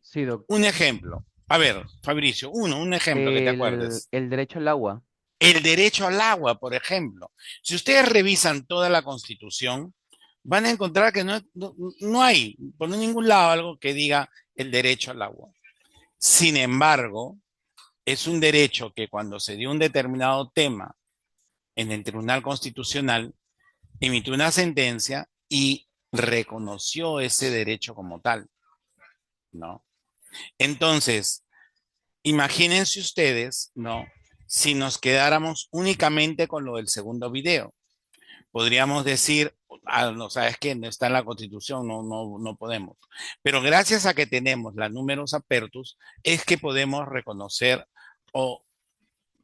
Sí, doctor. Un ejemplo. A ver, Fabricio, un ejemplo que te acuerdes. El derecho al agua. El derecho al agua, por ejemplo. Si ustedes revisan toda la Constitución, van a encontrar que no hay por ningún lado algo que diga el derecho al agua. Sin embargo, es un derecho que cuando se dio un determinado tema en el Tribunal Constitucional, emitió una sentencia y reconoció ese derecho como tal, ¿no? Entonces, imagínense ustedes, ¿no? Si nos quedáramos únicamente con lo del segundo video, podríamos decir, no, sabes que no está en la Constitución, no podemos. Pero gracias a que tenemos la numerus apertus, es que podemos reconocer o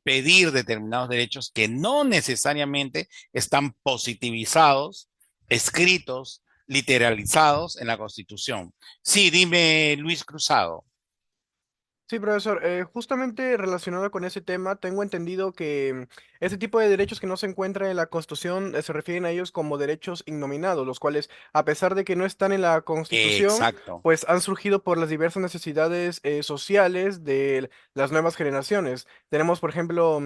pedir determinados derechos que no necesariamente están positivizados, escritos, literalizados en la Constitución. Sí, dime, Luis Cruzado. Sí, profesor. Justamente relacionado con ese tema, tengo entendido que ese tipo de derechos que no se encuentran en la Constitución se refieren a ellos como derechos innominados, los cuales, a pesar de que no están en la Constitución, Exacto. pues han surgido por las diversas necesidades sociales de las nuevas generaciones. Tenemos, por ejemplo,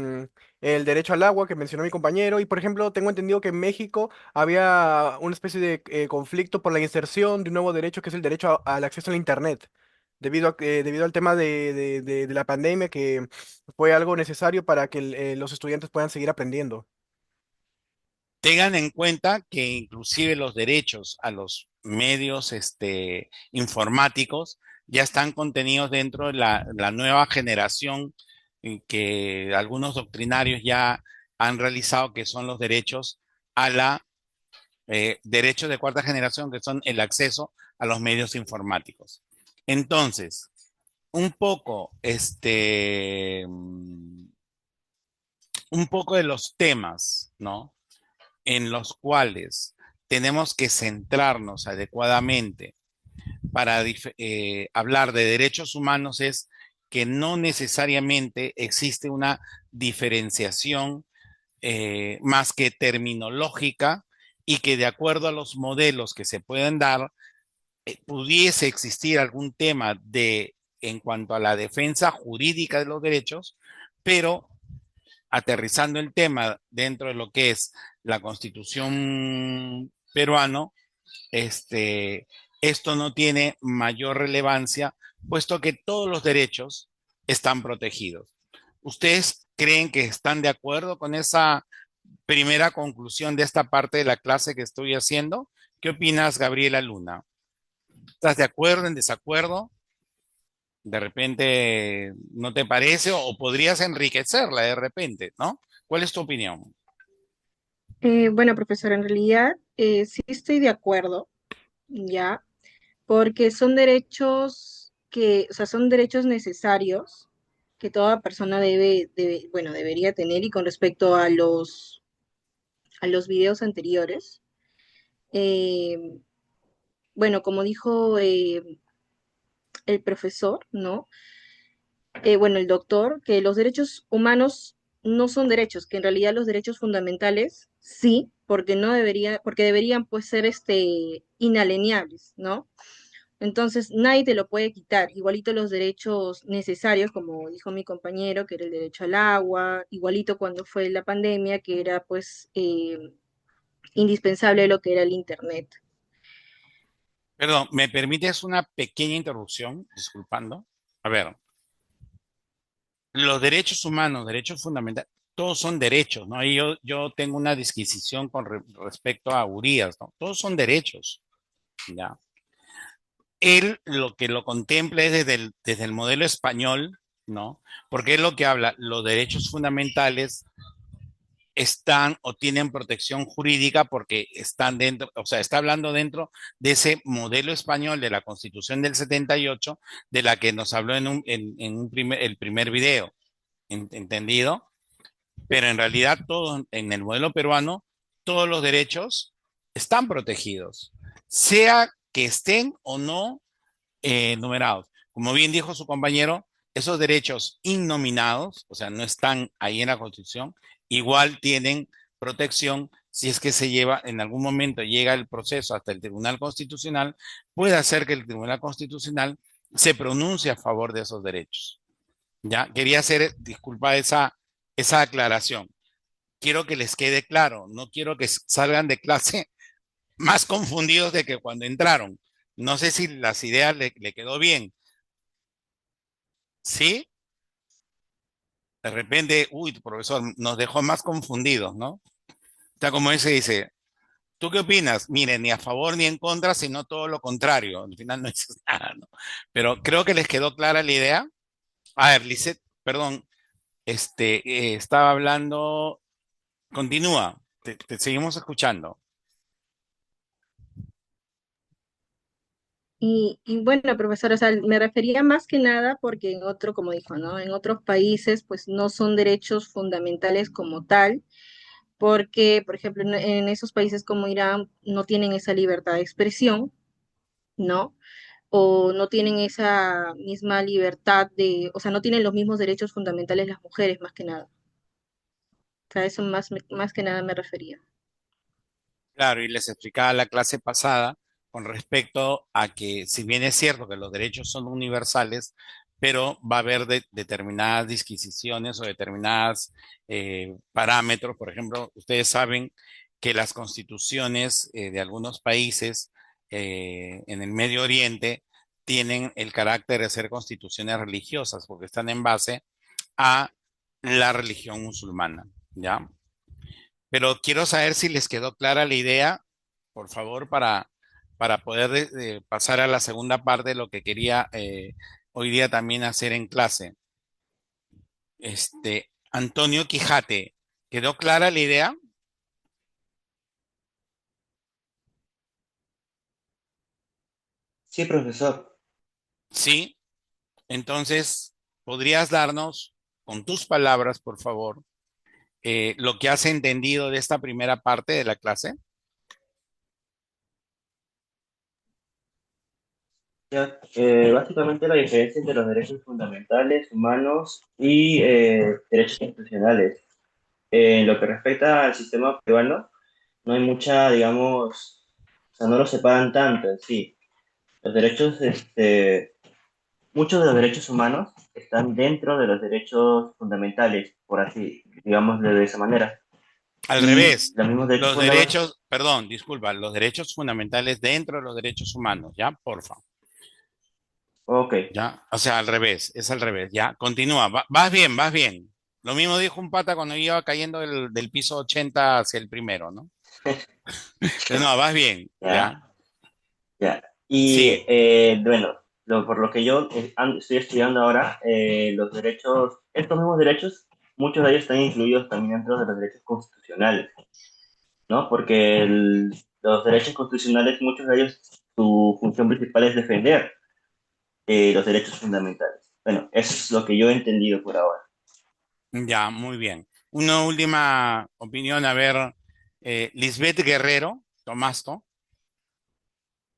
el derecho al agua que mencionó mi compañero, y por ejemplo, tengo entendido que en México había una especie de conflicto por la inserción de un nuevo derecho que es el derecho al acceso al Internet debido al tema de la pandemia, que fue algo necesario para que los estudiantes puedan seguir aprendiendo. Tengan en cuenta que inclusive los derechos a los medios informáticos ya están contenidos dentro de la nueva generación que algunos doctrinarios ya han realizado, que son los derechos a derechos de cuarta generación, que son el acceso a los medios informáticos. Entonces, un poco, un poco de los temas, ¿no? En los cuales tenemos que centrarnos adecuadamente para hablar de derechos humanos es que no necesariamente existe una diferenciación más que terminológica y que de acuerdo a los modelos que se pueden dar, pudiese existir algún tema en cuanto a la defensa jurídica de los derechos, pero aterrizando el tema dentro de lo que es la Constitución peruano, esto no tiene mayor relevancia, puesto que todos los derechos están protegidos. ¿Ustedes creen que están de acuerdo con esa primera conclusión de esta parte de la clase que estoy haciendo. ¿Qué opinas, Gabriela Luna? ¿Estás de acuerdo, en desacuerdo? De repente no te parece o podrías enriquecerla de repente, ¿no? ¿Cuál es tu opinión? Bueno, profesor, en realidad sí estoy de acuerdo, ya, porque son derechos que, o sea, son derechos necesarios que toda persona bueno, debería tener. Y con respecto a los videos anteriores, eh, bueno, como dijo el profesor, ¿no? Bueno, el doctor, que los derechos humanos no son derechos, que en realidad los derechos fundamentales sí, porque no debería, porque deberían pues ser inalienables, ¿no? Entonces nadie te lo puede quitar, igualito los derechos necesarios, como dijo mi compañero, que era el derecho al agua, igualito cuando fue la pandemia, que era pues indispensable lo que era el internet. Perdón, ¿me permites una pequeña interrupción? Disculpando. A ver, los derechos humanos, derechos fundamentales, todos son derechos, ¿no? Y yo tengo una disquisición con respecto a Urías, ¿no? Todos son derechos, ¿ya? Él lo que lo contempla es desde el modelo español, ¿no? Porque es lo que habla, los derechos fundamentales están o tienen protección jurídica porque están dentro, o sea, está hablando dentro de ese modelo español de la Constitución del 78, de la que nos habló en el primer video, ¿entendido? Pero en realidad todo en el modelo peruano, todos los derechos están protegidos, sea que estén o no numerados. Como bien dijo su compañero, esos derechos innominados, o sea, no están ahí en la Constitución, igual tienen protección si es que se lleva, en algún momento llega el proceso hasta el Tribunal Constitucional, puede hacer que el Tribunal Constitucional se pronuncie a favor de esos derechos. Ya, quería hacer, disculpa, esa aclaración. Quiero que les quede claro, no quiero que salgan de clase más confundidos de que cuando entraron. No sé si las ideas le quedó bien. ¿Sí? De repente, uy, profesor, nos dejó más confundidos, ¿no? Está como ese dice, ¿tú qué opinas? Miren, ni a favor ni en contra, sino todo lo contrario. Al final no es nada, ¿no? Pero creo que les quedó clara la idea. A ver, Lisette, perdón, estaba hablando, continúa, te seguimos escuchando. Y bueno, profesor, o sea, me refería más que nada porque en otro, como dijo, ¿no? En otros países, pues no son derechos fundamentales como tal, porque, por ejemplo, en esos países como Irán no tienen esa libertad de expresión, ¿no? O no tienen esa misma libertad de, o sea, no tienen los mismos derechos fundamentales las mujeres, más que nada. O sea, eso más que nada me refería. Claro, y les explicaba la clase pasada con respecto a que si bien es cierto que los derechos son universales, pero va a haber determinadas disquisiciones o determinadas parámetros. Por ejemplo, ustedes saben que las constituciones de algunos países en el Medio Oriente tienen el carácter de ser constituciones religiosas porque están en base a la religión musulmana, ¿ya? Pero quiero saber si les quedó clara la idea, por favor, para poder pasar a la segunda parte de lo que quería hoy día también hacer en clase. Antonio Quijate, ¿quedó clara la idea? Sí, profesor. Sí. Entonces, ¿podrías darnos con tus palabras, por favor, lo que has entendido de esta primera parte de la clase? Ya, básicamente la diferencia entre los derechos fundamentales, humanos y derechos institucionales. En lo que respecta al sistema peruano, no hay mucha, digamos, o sea, no los separan tanto en sí. Los derechos, muchos de los derechos humanos están dentro de los derechos fundamentales, por así, digamos, de esa manera. Al Y revés, los mismos derechos los fundamentales. derechos, perdón, disculpa, los derechos fundamentales dentro de los derechos humanos, ¿ya? Porfa. Ok. Ya, o sea, al revés, es al revés, ya. Continúa, vas bien, vas bien. Lo mismo dijo un pata cuando iba cayendo del piso 80 hacia el primero, ¿no? Pero no, vas bien, ¿ya? Ya, ya. Y Sigue. bueno, por lo que yo estoy estudiando ahora, los derechos, estos mismos derechos, muchos de ellos están incluidos también dentro de los derechos constitucionales, ¿no? Porque los derechos constitucionales, muchos de ellos, su función principal es defender los derechos fundamentales. Bueno, eso es lo que yo he entendido por ahora. Ya, muy bien. Una última opinión, a ver, Lisbeth Guerrero, Tomasto.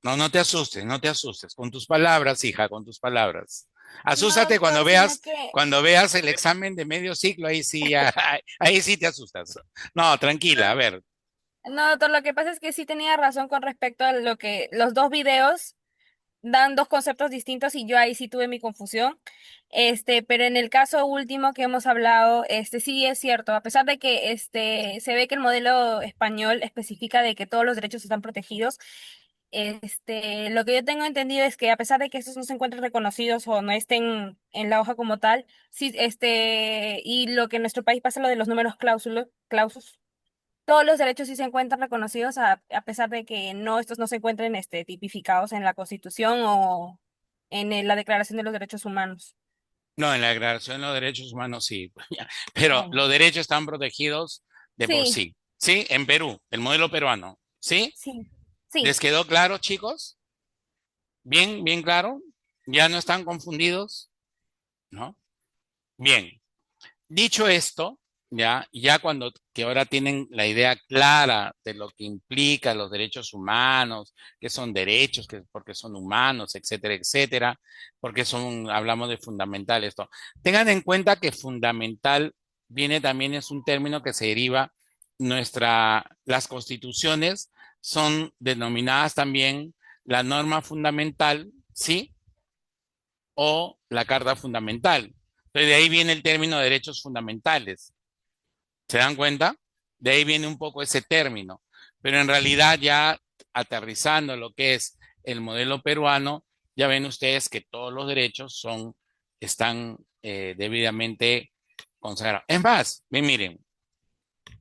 No, no te asustes, no te asustes. Con tus palabras, hija, con tus palabras. Asústate No, sino que, cuando veas el examen de medio ciclo, ahí sí, ahí sí te asustas. No, tranquila, a ver. no, doctor, lo que pasa es que sí tenía razón con respecto a lo que los dos videos dan dos conceptos distintos y yo ahí sí tuve mi confusión. Pero en el caso último que hemos hablado, sí es cierto, a pesar de que se ve que el modelo español especifica de que todos los derechos están protegidos, lo que yo tengo entendido es que a pesar de que estos no se encuentren reconocidos o no estén en la hoja como tal, sí, y lo que en nuestro país pasa lo de los números clausus, todos los derechos sí se encuentran reconocidos a pesar de que no, estos no se encuentren tipificados en la Constitución o en la Declaración de los Derechos Humanos. No, en la Declaración de los Derechos Humanos sí, pero Oh. los derechos están protegidos de por Sí, sí. ¿Sí? En Perú, el modelo peruano. ¿Sí? sí, sí. ¿Les quedó claro, chicos? Bien, bien claro. ¿Ya no están confundidos? ¿No? Bien. Dicho esto, ya cuando que ahora tienen la idea clara de lo que implica los derechos humanos, que son derechos, que porque son humanos, etcétera, etcétera, porque hablamos de fundamental esto. Tengan en cuenta que fundamental viene también, es un término que se deriva las constituciones son denominadas también la norma fundamental, ¿sí? O la carta fundamental. Entonces, de ahí viene el término de derechos fundamentales. ¿Se dan cuenta? De ahí viene un poco ese término. Pero en realidad ya aterrizando lo que es el modelo peruano, ya ven ustedes que todos los derechos están debidamente consagrados. Es más, miren,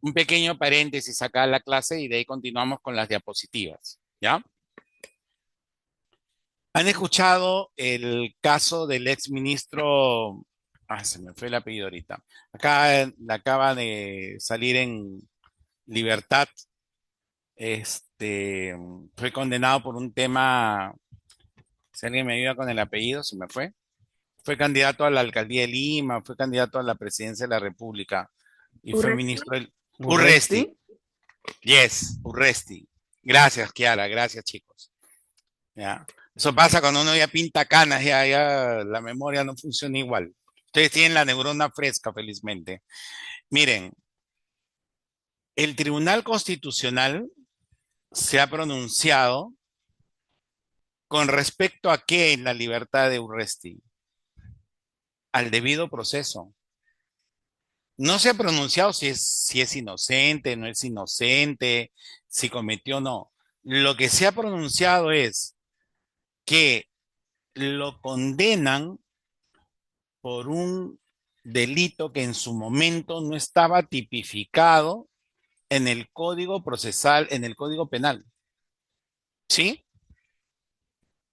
un pequeño paréntesis acá en la clase y de ahí continuamos con las diapositivas. ¿Ya? ¿Han escuchado el caso del ex ministro? Se me fue el apellido ahorita. Acá acaba de salir en libertad. Fue condenado por un tema. Si alguien me ayuda con el apellido, se me fue. Fue candidato a la alcaldía de Lima, fue candidato a la presidencia de la República y fue ¿Urresti? ministro del. ¿Urresti? Urresti. Yes, Urresti. Gracias, Kiara. Gracias, chicos. Ya. Eso pasa cuando uno ya pinta canas, ya la memoria no funciona igual. Ustedes tienen la neurona fresca, felizmente. Miren, el Tribunal Constitucional se ha pronunciado con respecto a qué en la libertad de Urresti, al debido proceso. No se ha pronunciado si es inocente, no es inocente, si cometió o no. Lo que se ha pronunciado es que lo condenan por un delito que en su momento no estaba tipificado en el Código Procesal, en el Código Penal. ¿Sí?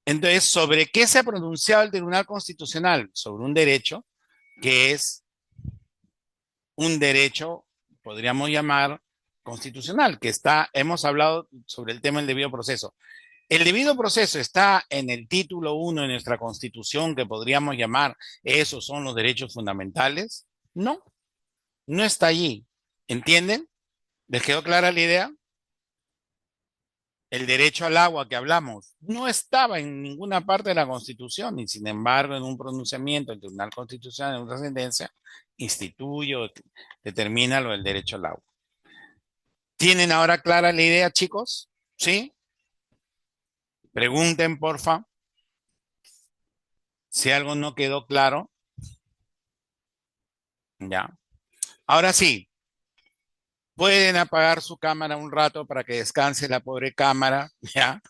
Entonces, ¿sobre qué se ha pronunciado el Tribunal Constitucional? Sobre un derecho que es un derecho, podríamos llamar, constitucional, hemos hablado sobre el tema del debido proceso. ¿El debido proceso está en el título 1 de nuestra Constitución, que podríamos llamar esos son los derechos fundamentales? No, no está allí. ¿Entienden? ¿Les quedó clara la idea? El derecho al agua que hablamos no estaba en ninguna parte de la Constitución y sin embargo en un pronunciamiento del Tribunal Constitucional, en una sentencia, instituye o determina lo del derecho al agua. ¿Tienen ahora clara la idea, chicos? ¿Sí? Pregunten, porfa, si algo no quedó claro. Ya. Ahora sí, pueden apagar su cámara un rato para que descanse la pobre cámara, ¿ya?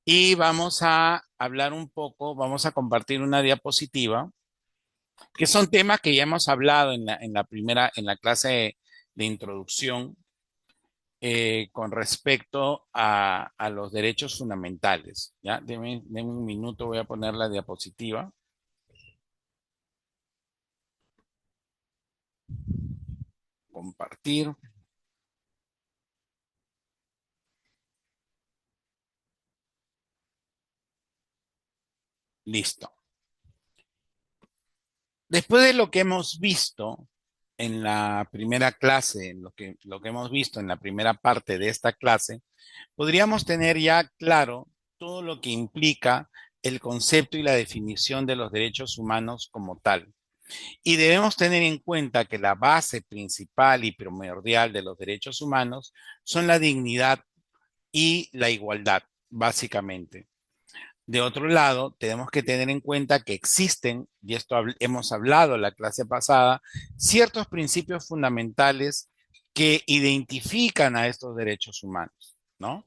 Y vamos a hablar un poco, vamos a compartir una diapositiva que son temas que ya hemos hablado en la clase de introducción con respecto a los derechos fundamentales. ¿Ya? Deme un minuto, voy a poner la diapositiva. Compartir. Listo. Después de lo que hemos visto en la primera clase, lo que hemos visto en la primera parte de esta clase, podríamos tener ya claro todo lo que implica el concepto y la definición de los derechos humanos como tal. Y debemos tener en cuenta que la base principal y primordial de los derechos humanos son la dignidad y la igualdad, básicamente. De otro lado, tenemos que tener en cuenta que existen, y esto hemos hablado en la clase pasada, ciertos principios fundamentales que identifican a estos derechos humanos, ¿no?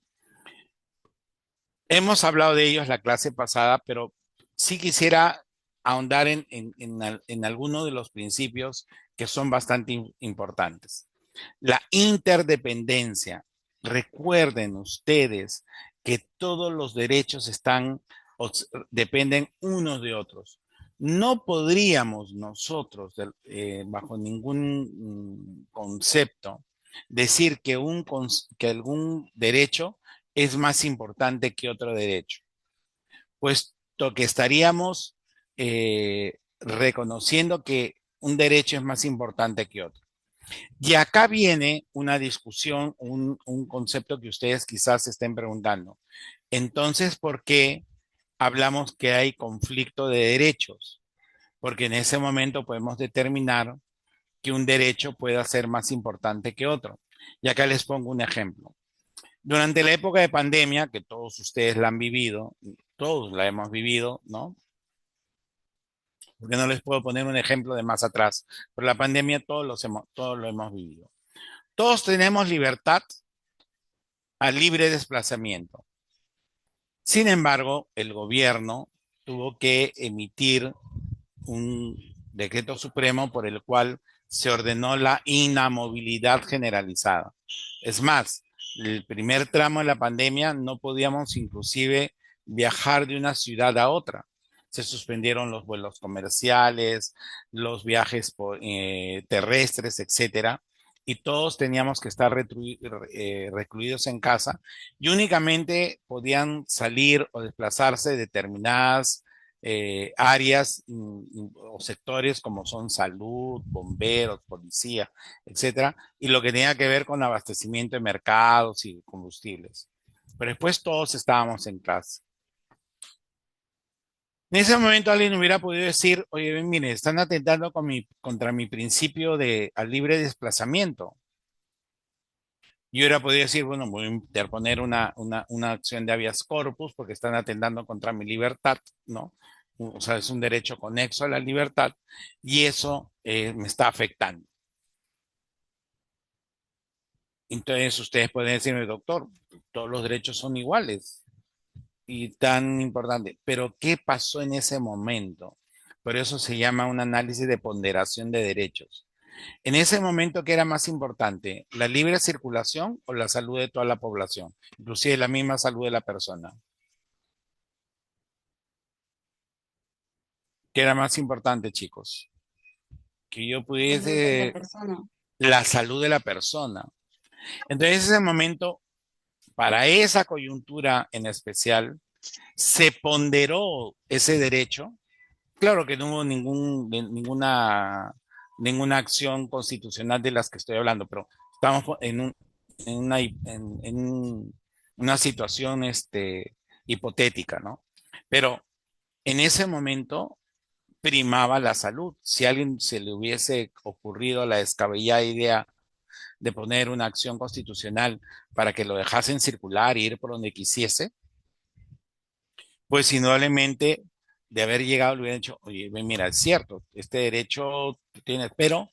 Hemos hablado de ellos la clase pasada, pero sí quisiera ahondar en algunos de los principios que son bastante importantes. La interdependencia. Recuerden ustedes que todos los derechos dependen unos de otros. No podríamos nosotros, bajo ningún concepto, decir que algún derecho es más importante que otro derecho, puesto que estaríamos reconociendo que un derecho es más importante que otro. Y acá viene una discusión, un concepto que ustedes quizás se estén preguntando. Entonces, ¿por qué hablamos que hay conflicto de derechos? Porque en ese momento podemos determinar que un derecho pueda ser más importante que otro. Y acá les pongo un ejemplo. Durante la época de pandemia, que todos ustedes la han vivido, todos la hemos vivido, ¿no? Porque no les puedo poner un ejemplo de más atrás, pero la pandemia todos lo hemos vivido. Todos tenemos libertad a libre desplazamiento. Sin embargo, el gobierno tuvo que emitir un decreto supremo por el cual se ordenó la inamovilidad generalizada. Es más, el primer tramo de la pandemia no podíamos inclusive viajar de una ciudad a otra. Se suspendieron los vuelos comerciales, los viajes terrestres, etcétera, y todos teníamos que estar recluidos en casa y únicamente podían salir o desplazarse determinadas áreas o sectores como son salud, bomberos, policía, etcétera, y lo que tenía que ver con abastecimiento de mercados y combustibles. Pero después todos estábamos en clase. En ese momento alguien hubiera podido decir, oye, mire, están atentando contra mi principio al libre desplazamiento. Yo hubiera podido decir, bueno, voy a interponer una acción de habeas corpus porque están atentando contra mi libertad, ¿no? O sea, es un derecho conexo a la libertad y eso me está afectando. Entonces ustedes pueden decirme, doctor, todos los derechos son iguales y tan importante, pero ¿qué pasó en ese momento? Por eso se llama un análisis de ponderación de derechos. En ese momento, ¿qué era más importante? ¿La libre circulación o la salud de toda la población? Inclusive la misma salud de la persona. ¿Qué era más importante, chicos? Que yo pudiese la salud de la persona. Entonces, en ese momento, para esa coyuntura en especial, se ponderó ese derecho. Claro que no hubo ninguna acción constitucional de las que estoy hablando, pero estamos en una situación hipotética, ¿no? Pero en ese momento primaba la salud. Si a alguien se le hubiese ocurrido la descabellada idea de poner una acción constitucional para que lo dejasen circular e ir por donde quisiese, pues indudablemente de haber llegado le hubieran dicho, oye, mira, es cierto, este derecho tienes, pero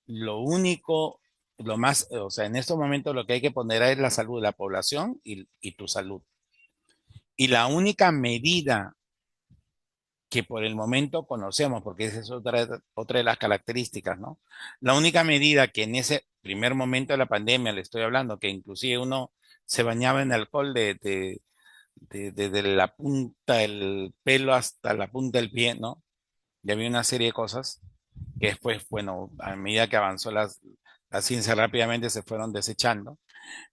lo único, lo más, o sea, en estos momentos lo que hay que poner es la salud de la población y tu salud. Y la única medida que por el momento conocemos, porque esa es otra de las características, ¿no? La única medida que en ese primer momento de la pandemia, le estoy hablando, que inclusive uno se bañaba en alcohol desde la punta del pelo hasta la punta del pie, ¿no? Y había una serie de cosas que después, bueno, a medida que avanzó la ciencia rápidamente se fueron desechando.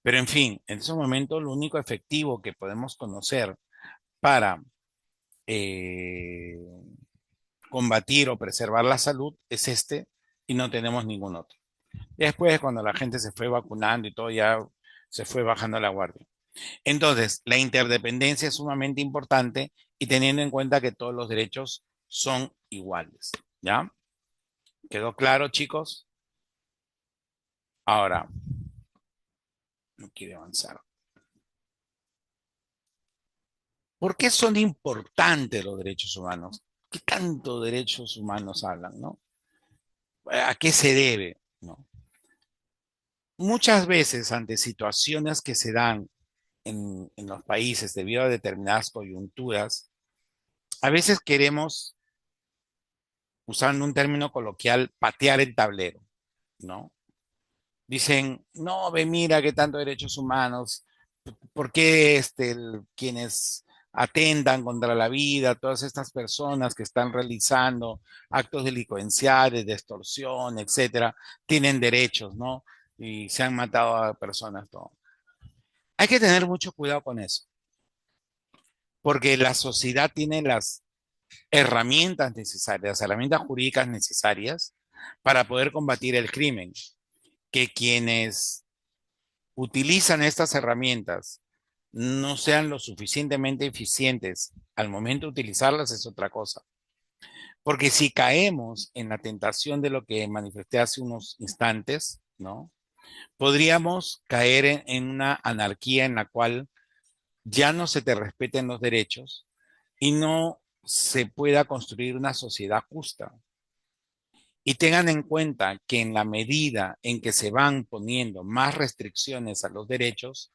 Pero en fin, en ese momento lo único efectivo que podemos conocer para eh, combatir o preservar la salud es este y no tenemos ningún otro. Y después, cuando la gente se fue vacunando y todo, ya se fue bajando la guardia. Entonces, la interdependencia es sumamente importante y teniendo en cuenta que todos los derechos son iguales. ¿Ya? ¿Quedó claro, chicos? Ahora, no quiere avanzar. ¿Por qué son importantes los derechos humanos? ¿Qué tanto derechos humanos hablan, no? ¿A qué se debe? ¿No? Muchas veces ante situaciones que se dan en los países debido a determinadas coyunturas, a veces queremos, usando un término coloquial, patear el tablero, ¿no? Dicen, no, ve, mira qué tanto derechos humanos, ¿por qué quienes atentan contra la vida, todas estas personas que están realizando actos delincuenciales, de extorsión, etcétera, tienen derechos, ¿no? Y se han matado a personas, todo. Hay que tener mucho cuidado con eso, porque la sociedad tiene las herramientas necesarias, las herramientas jurídicas necesarias para poder combatir el crimen. Que quienes utilizan estas herramientas no sean lo suficientemente eficientes al momento de utilizarlas es otra cosa. Porque si caemos en la tentación de lo que manifesté hace unos instantes, ¿no? Podríamos caer en una anarquía en la cual ya no se te respeten los derechos y no se pueda construir una sociedad justa. Y tengan en cuenta que en la medida en que se van poniendo más restricciones a los derechos,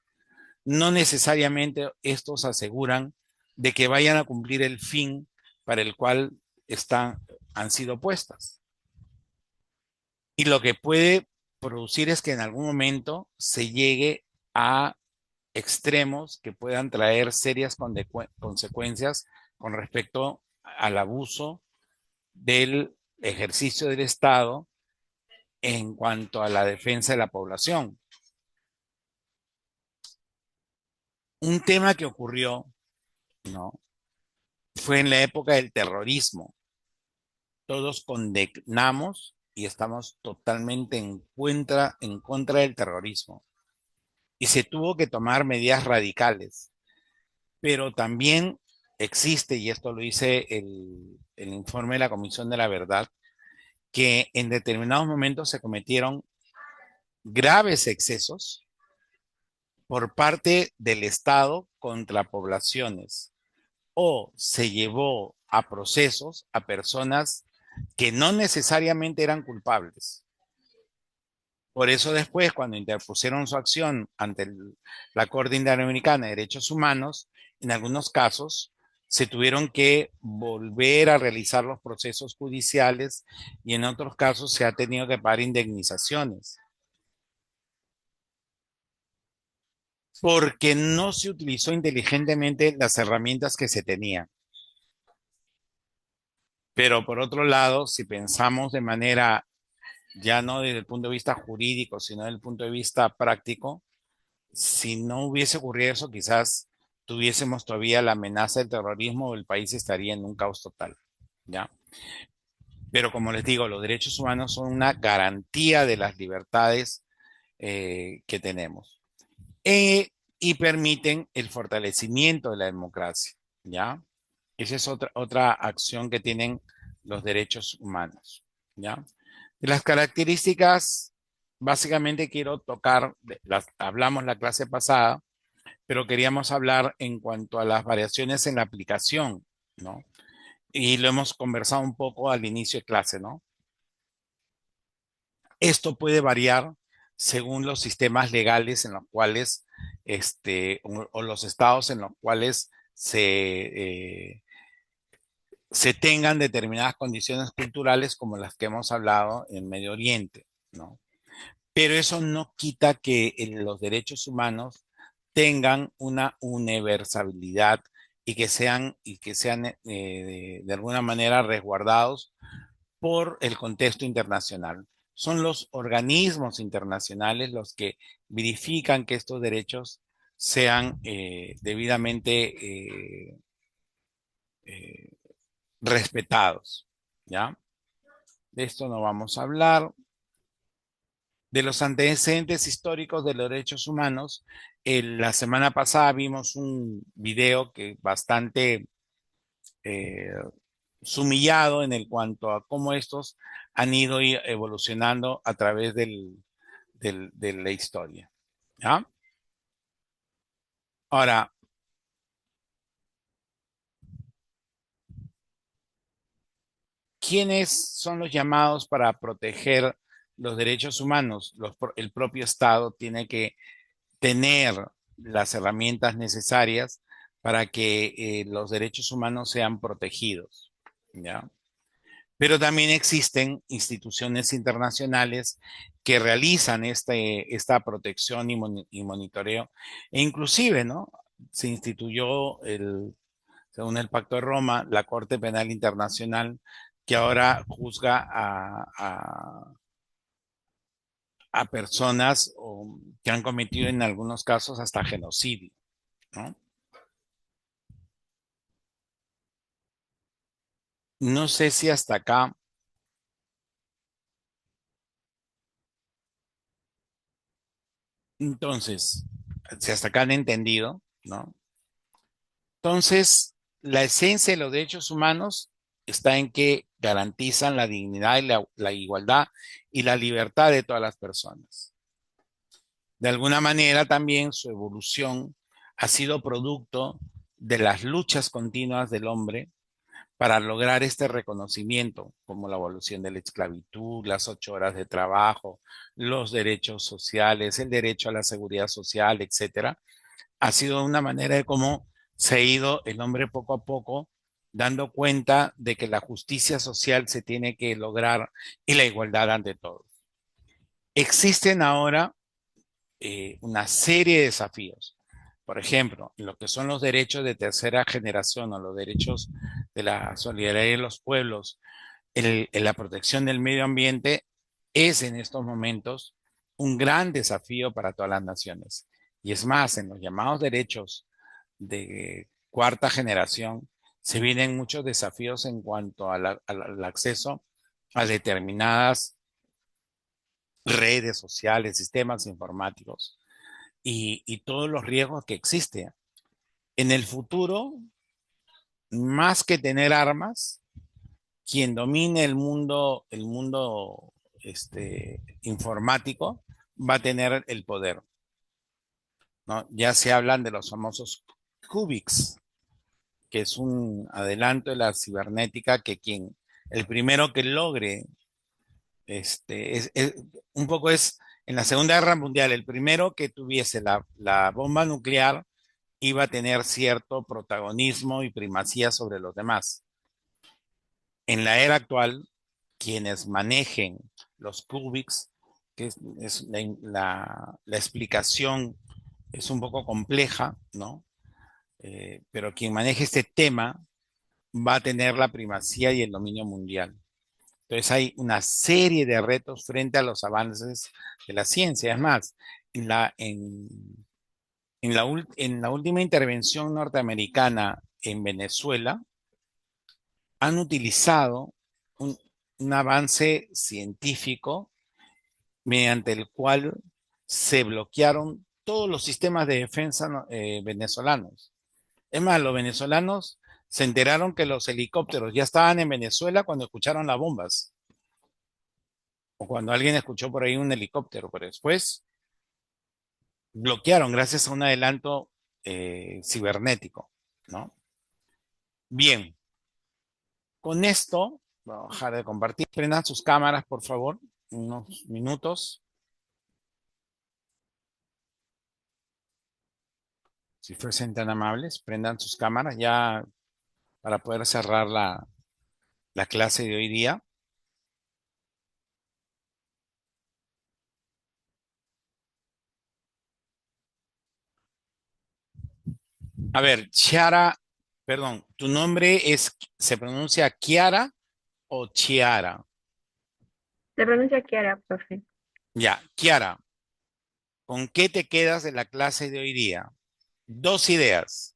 no necesariamente estos aseguran de que vayan a cumplir el fin para el cual han sido puestas. Y lo que puede producir es que en algún momento se llegue a extremos que puedan traer serias consecuencias con respecto al abuso del ejercicio del Estado en cuanto a la defensa de la población. Un tema que ocurrió, ¿no? Fue en la época del terrorismo. Todos condenamos y estamos totalmente en contra del terrorismo. Y se tuvo que tomar medidas radicales. Pero también existe, y esto lo dice el informe de la Comisión de la Verdad, que en determinados momentos se cometieron graves excesos por parte del Estado contra poblaciones o se llevó a procesos a personas que no necesariamente eran culpables. Por eso después, cuando interpusieron su acción ante la Corte Interamericana de Derechos Humanos, en algunos casos se tuvieron que volver a realizar los procesos judiciales y en otros casos se ha tenido que pagar indemnizaciones. Porque no se utilizó inteligentemente las herramientas que se tenían. Pero por otro lado, si pensamos de manera, ya no desde el punto de vista jurídico, sino desde el punto de vista práctico, si no hubiese ocurrido eso, quizás tuviésemos todavía la amenaza del terrorismo o el país estaría en un caos total, ¿ya? Pero como les digo, los derechos humanos son una garantía de las libertades que tenemos. Y permiten el fortalecimiento de la democracia, ¿ya? Esa es otra acción que tienen los derechos humanos, ¿ya? De las características, básicamente quiero tocar, hablamos la clase pasada, pero queríamos hablar en cuanto a las variaciones en la aplicación, ¿no? Y lo hemos conversado un poco al inicio de clase, ¿no? Esto puede variar según los sistemas legales en los cuales, o los estados en los cuales se tengan determinadas condiciones culturales como las que hemos hablado en Medio Oriente, ¿no? Pero eso no quita que los derechos humanos tengan una universalidad y que sean de alguna manera resguardados por el contexto internacional. Son los organismos internacionales los que verifican que estos derechos sean debidamente eh, respetados, ¿ya? De esto no vamos a hablar. De los antecedentes históricos de los derechos humanos, la semana pasada vimos un video que bastante eh, sumillado en el cuanto a cómo estos han ido evolucionando a través de la historia, ¿ya? Ahora, ¿quiénes son los llamados para proteger los derechos humanos? El propio Estado tiene que tener las herramientas necesarias para que los derechos humanos sean protegidos, ¿ya? Pero también existen instituciones internacionales que realizan esta protección y monitoreo. E inclusive, ¿no? Se instituyó, según el Pacto de Roma, la Corte Penal Internacional, que ahora juzga a personas que han cometido en algunos casos hasta genocidio, ¿no? No sé si hasta acá, entonces, si hasta acá han entendido, ¿no? Entonces, la esencia de los derechos humanos está en que garantizan la dignidad y la igualdad y la libertad de todas las personas. De alguna manera también su evolución ha sido producto de las luchas continuas del hombre para lograr este reconocimiento, como la abolición de la esclavitud, las 8 horas de trabajo, los derechos sociales, el derecho a la seguridad social, etcétera. Ha sido una manera de cómo se ha ido el hombre poco a poco dando cuenta de que la justicia social se tiene que lograr y la igualdad ante todo. Existen ahora una serie de desafíos. Por ejemplo, lo que son los derechos de tercera generación o los derechos de la solidaridad de los pueblos, la protección del medio ambiente es en estos momentos un gran desafío para todas las naciones. Y es más, en los llamados derechos de cuarta generación se vienen muchos desafíos en cuanto al acceso a determinadas redes sociales, sistemas informáticos y todos los riesgos que existen. En el futuro, más que tener armas, quien domine el mundo informático va a tener el poder, ¿no? Ya se hablan de los famosos qubits, que es un adelanto de la cibernética que el primero que logre, un poco es en la Segunda Guerra Mundial, el primero que tuviese la bomba nuclear iba a tener cierto protagonismo y primacía sobre los demás. En la era actual, quienes manejen los qubits, que es la explicación es un poco compleja, ¿no? Pero quien maneje este tema va a tener la primacía y el dominio mundial. Entonces hay una serie de retos frente a los avances de la ciencia. Es más, en la última intervención norteamericana en Venezuela, han utilizado un, un avance científico mediante el cual se bloquearon todos los sistemas de defensa venezolanos. Es más, los venezolanos se enteraron que los helicópteros ya estaban en Venezuela cuando escucharon las bombas o cuando alguien escuchó por ahí un helicóptero, pero después bloquearon gracias a un adelanto cibernético, ¿no? Bien, con esto, voy a dejar de compartir. Prendan sus cámaras, por favor, unos minutos. Si fuesen tan amables, prendan sus cámaras ya para poder cerrar la clase de hoy día? A ver, Chiara, perdón, ¿tu nombre se pronuncia Kiara o Chiara? Se pronuncia Kiara, profe. Ya, Kiara, ¿con qué te quedas de la clase de hoy día? Dos ideas.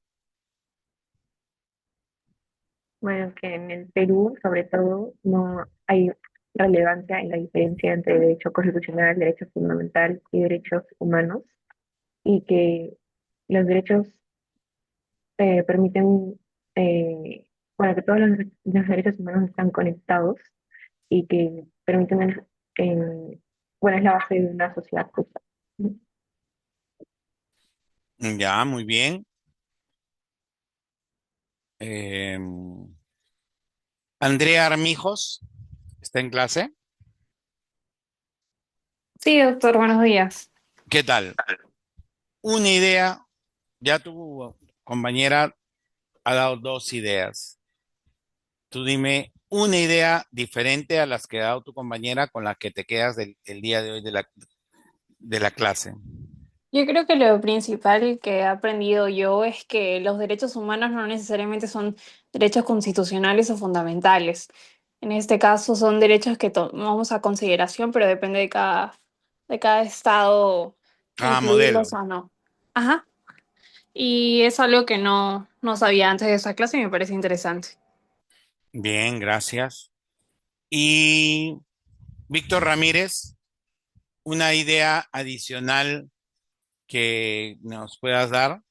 Bueno, que en el Perú, sobre todo, no hay relevancia en la diferencia entre derecho constitucional, derecho fundamental y derechos humanos, y que los derechos permiten, bueno, que todos los derechos humanos están conectados y que permiten, bueno, es la base de una sociedad justa. Ya, muy bien. Andrea Armijos, ¿está en clase? Sí, doctor, buenos días. ¿Qué tal? Una idea, ya tu compañera ha dado dos ideas. Tú dime una idea diferente a las que ha dado tu compañera con la que te quedas el día de hoy de la clase. Yo creo que lo principal que he aprendido yo es que los derechos humanos no necesariamente son derechos constitucionales o fundamentales. En este caso son derechos que tomamos a consideración, pero depende de cada estado Ah, modelo. incluirlos o no. Ajá. Y es algo que no sabía antes de esa clase y me parece interesante. Bien, gracias. Y Víctor Ramírez, una idea adicional que nos puedas dar.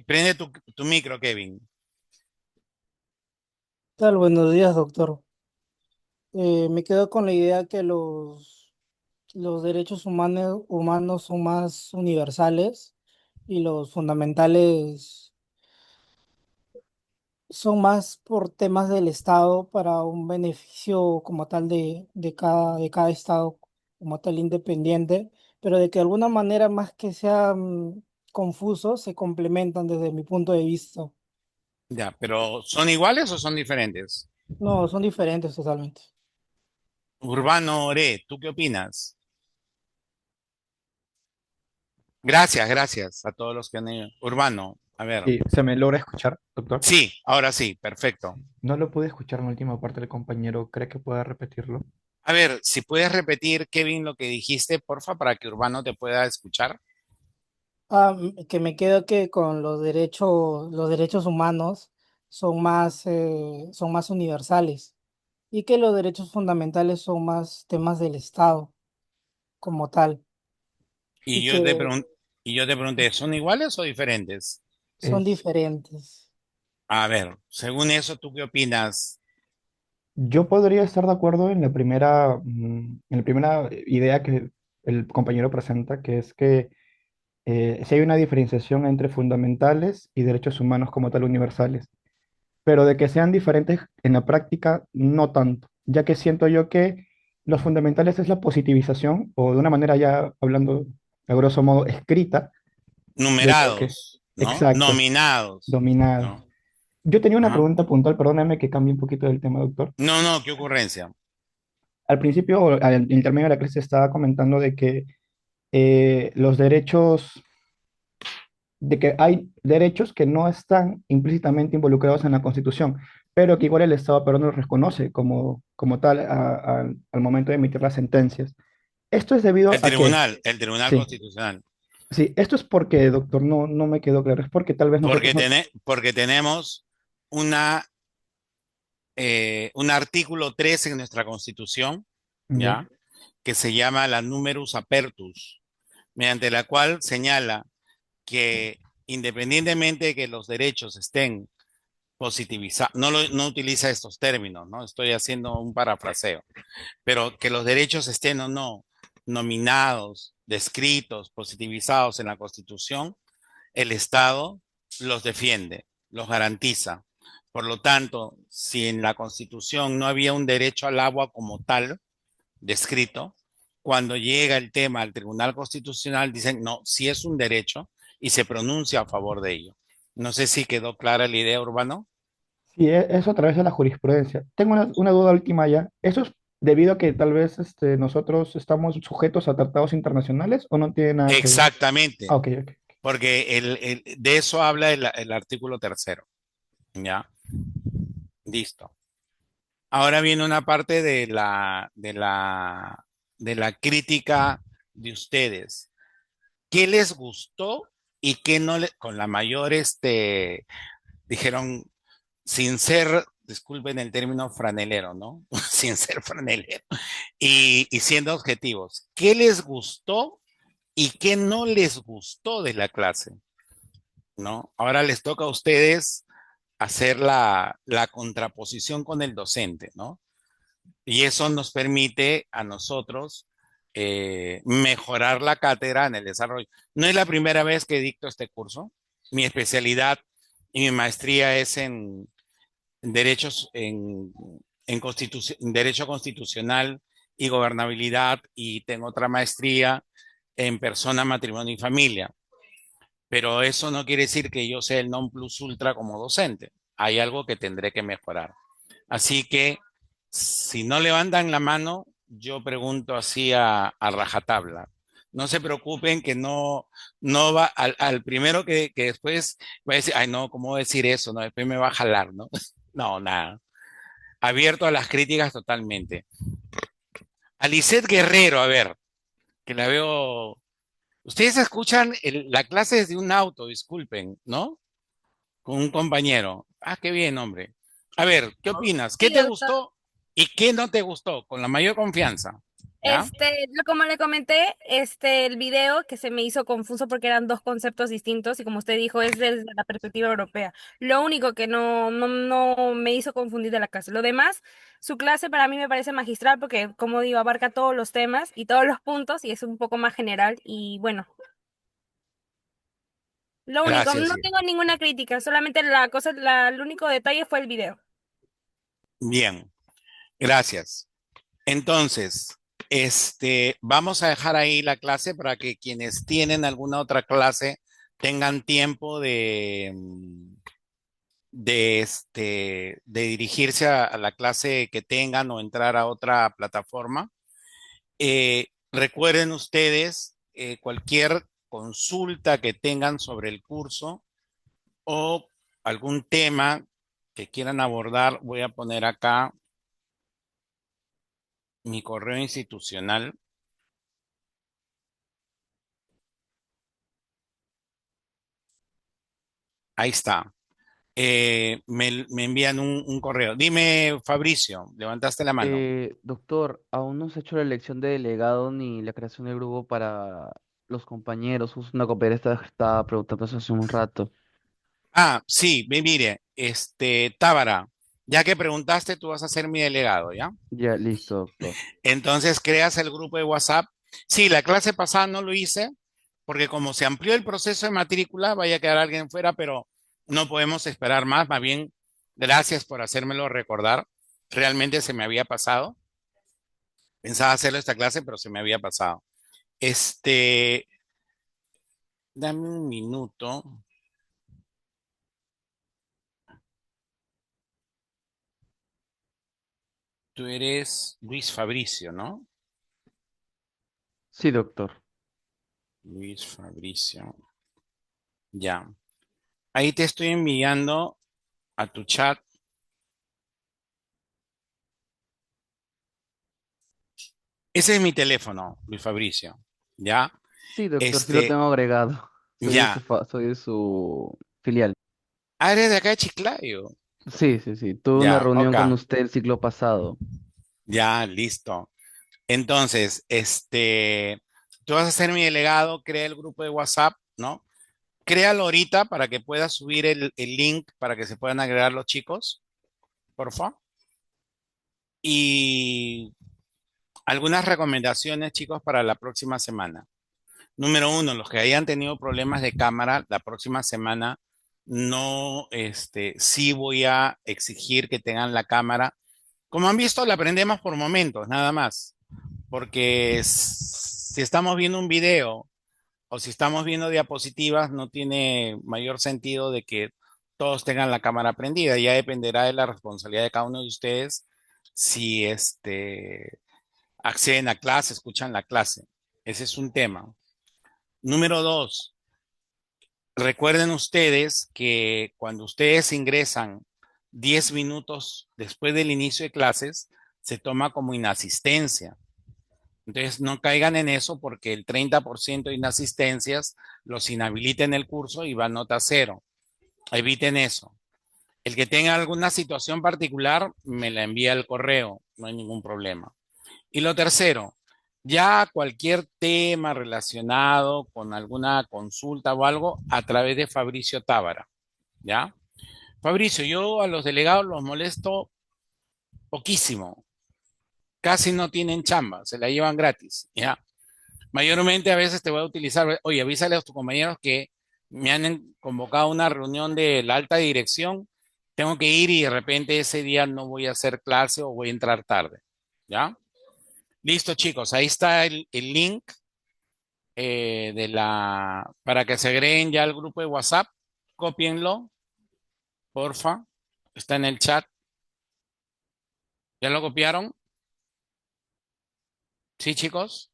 Prende tu micro, Kevin. Tal? Buenos días, doctor. Me quedo con la idea que los derechos humanos son más universales y los fundamentales son más por temas del Estado para un beneficio como tal de cada Estado como tal independiente, pero de que de alguna manera más que sean confusos, se complementan desde mi punto de vista. Ya, pero ¿son iguales o son diferentes? No, son diferentes totalmente. Urbano Ore, ¿tú qué opinas? Gracias a todos los que han ido. Urbano, a ver. Sí, ¿se me logra escuchar, doctor? Sí, ahora sí, perfecto. No lo pude escuchar en la última parte del compañero. ¿Cree que pueda repetirlo? A ver, si puedes repetir, Kevin, lo que dijiste, porfa, para que Urbano te pueda escuchar. Que me quedo que con los derechos humanos son más universales y que los derechos fundamentales son más temas del Estado como tal Y y yo te que pregun- y yo te pregunté, ¿son iguales o diferentes? son diferentes. A ver, según eso, ¿tú qué opinas? Yo podría estar de acuerdo en en la primera idea que el compañero presenta, que es que si hay una diferenciación entre fundamentales y derechos humanos como tal universales, pero de que sean diferentes en la práctica, no tanto, ya que siento yo que los fundamentales es la positivización, o de una manera ya hablando a grosso modo escrita, de lo que, Numerados, ¿no? exacto, Nominados, dominado. ¿no? Yo tenía una Ajá. pregunta puntual, perdóname que cambie un poquito del tema, doctor. No, qué ocurrencia. Al principio, o al intermedio de la clase, estaba comentando de que los derechos, de que hay derechos que no están implícitamente involucrados en la Constitución, pero que igual el Estado peruano los reconoce como tal al momento de emitir las sentencias. Esto es debido a que, El Tribunal sí, Constitucional. sí, esto es porque, doctor, no me quedó claro, es porque tal vez nosotros no... Porque tenemos un artículo 3 en nuestra Constitución, Ya. ¿ya? Que se llama la numerus apertus, mediante la cual señala que independientemente de que los derechos estén positivizados, no utiliza estos términos, ¿no? Estoy haciendo un parafraseo, pero que los derechos estén o no nominados, descritos, positivizados en la Constitución, el Estado los defiende, los garantiza. Por lo tanto, si en la Constitución no había un derecho al agua como tal descrito, cuando llega el tema al Tribunal Constitucional dicen, no, sí es un derecho y se pronuncia a favor de ello. No sé si quedó clara la idea, Urbano. Sí, eso a través de la jurisprudencia. Tengo una duda última ya. ¿Eso es debido a que tal vez nosotros estamos sujetos a tratados internacionales o no tiene nada que ver? Ah, Exactamente, ok, ok. porque de eso habla el artículo tercero. ¿Ya? Listo. Ahora viene una parte de la crítica de ustedes. ¿Qué les gustó y qué no les, con la mayor, dijeron, sin ser, disculpen el término franelero, ¿no? Sin ser franelero. Y siendo objetivos, ¿qué les gustó y qué no les gustó de la clase? ¿No? Ahora les toca a ustedes hacer la contraposición con el docente, ¿no? Y eso nos permite a nosotros mejorar la cátedra en el desarrollo. No es la primera vez que dicto este curso. Mi especialidad y mi maestría es en derechos, en derecho constitucional y gobernabilidad, y tengo otra maestría en persona, matrimonio y familia. Pero eso no quiere decir que yo sea el non plus ultra como docente. Hay algo que tendré que mejorar. Así que si no levantan la mano, yo pregunto así a rajatabla. No se preocupen que no va al primero que después va a decir, ay no, ¿cómo decir eso? No, después me va a jalar, ¿no? No, nada. Abierto a las críticas totalmente. A Lisette Guerrero, a ver, que la veo. Ustedes escuchan la clase desde un auto, disculpen, ¿no? Con un compañero. Ah, qué bien, hombre. A ver, ¿qué opinas? ¿Qué Sí, te doctor. gustó y qué no te gustó? Con la mayor confianza. ¿Ya? Como le comenté, el video que se me hizo confuso porque eran dos conceptos distintos y como usted dijo, es desde la perspectiva europea. Lo único que no me hizo confundir de la clase. Lo demás, su clase para mí me parece magistral porque, como digo, abarca todos los temas y todos los puntos y es un poco más general y bueno, lo único, Gracias, no sí. tengo ninguna crítica, solamente el único detalle fue el video. Bien, gracias. Entonces, vamos a dejar ahí la clase para que quienes tienen alguna otra clase tengan tiempo de dirigirse a la clase que tengan o entrar a otra plataforma. Recuerden ustedes, cualquier consulta que tengan sobre el curso o algún tema que quieran abordar, voy a poner acá mi correo institucional. Ahí está. Me envían un correo. Dime, Fabricio, levantaste la mano. Doctor, aún no se ha hecho la elección de delegado ni la creación del grupo para los compañeros. Justo una compañera estaba preguntando eso hace un rato. Ah, sí, mire, Tábara, ya que preguntaste, tú vas a ser mi delegado, ¿ya? Ya, listo, doctor. Entonces creas el grupo de WhatsApp. Sí, la clase pasada no lo hice porque como se amplió el proceso de matrícula, vaya a quedar alguien fuera, pero no podemos esperar más. Más bien, gracias por hacérmelo recordar. Realmente se me había pasado. Pensaba hacerlo esta clase, pero se me había pasado. Dame un minuto. Tú eres Luis Fabricio, ¿no? Sí, doctor. Luis Fabricio. Ya. Ahí te estoy enviando a tu chat. Ese es mi teléfono, Luis Fabricio. ¿Ya? Sí, doctor, sí lo tengo agregado. Ya. Soy de su filial. Ah, eres de acá de Chiclayo. Sí, sí, sí. Tuve una Ya, reunión ok. con usted el ciclo pasado. Ya, listo. Entonces, tú vas a ser mi delegado, crea el grupo de WhatsApp, ¿no? Créalo ahorita para que puedas subir el link para que se puedan agregar los chicos, por favor. Y algunas recomendaciones, chicos, para la próxima semana. Número uno, los que hayan tenido problemas de cámara, la próxima semana no, sí voy a exigir que tengan la cámara. Como han visto, la prendemos por momentos, nada más. Porque si estamos viendo un video o si estamos viendo diapositivas, no tiene mayor sentido de que todos tengan la cámara prendida. Ya dependerá de la responsabilidad de cada uno de ustedes si acceden a clase, escuchan la clase. Ese es un tema. Número 2, recuerden ustedes que cuando ustedes ingresan 10 minutos después del inicio de clases, se toma como inasistencia. Entonces, no caigan en eso porque el 30% de inasistencias los inhabilita en el curso y va a nota cero. Eviten eso. El que tenga alguna situación particular, me la envía al correo, no hay ningún problema. Y lo tercero, ya cualquier tema relacionado con alguna consulta o algo a través de Fabricio Tábara, ¿ya? Fabricio, yo a los delegados los molesto poquísimo, casi no tienen chamba, se la llevan gratis, ¿ya? Mayormente a veces te voy a utilizar, oye, avísale a tus compañeros que me han convocado a una reunión de la alta dirección, tengo que ir y de repente ese día no voy a hacer clase o voy a entrar tarde, ¿ya? Listo, chicos, ahí está el link para que se agreguen ya al grupo de WhatsApp, cópienlo, porfa, está en el chat. ¿Ya lo copiaron? Sí, chicos.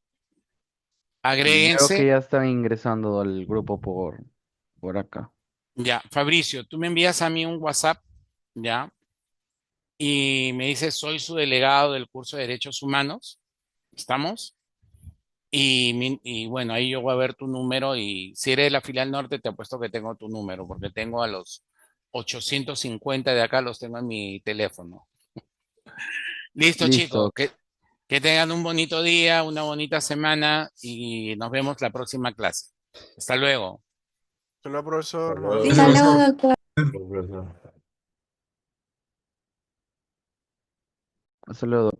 Veo que Agréguense. ya están ingresando al grupo por acá. Ya, Fabricio, tú me envías a mí un WhatsApp, ya, y me dices, soy su delegado del curso de Derechos Humanos. ¿Estamos? Y bueno, ahí yo voy a ver tu número y si eres de la filial norte, te apuesto que tengo tu número, porque tengo a los 850 de acá, los tengo en mi teléfono. Listo, chicos, Listo. que tengan un bonito día, una bonita semana y nos vemos la próxima clase. Hasta luego. Hola, profesor. Hasta luego, doctor. Hasta luego.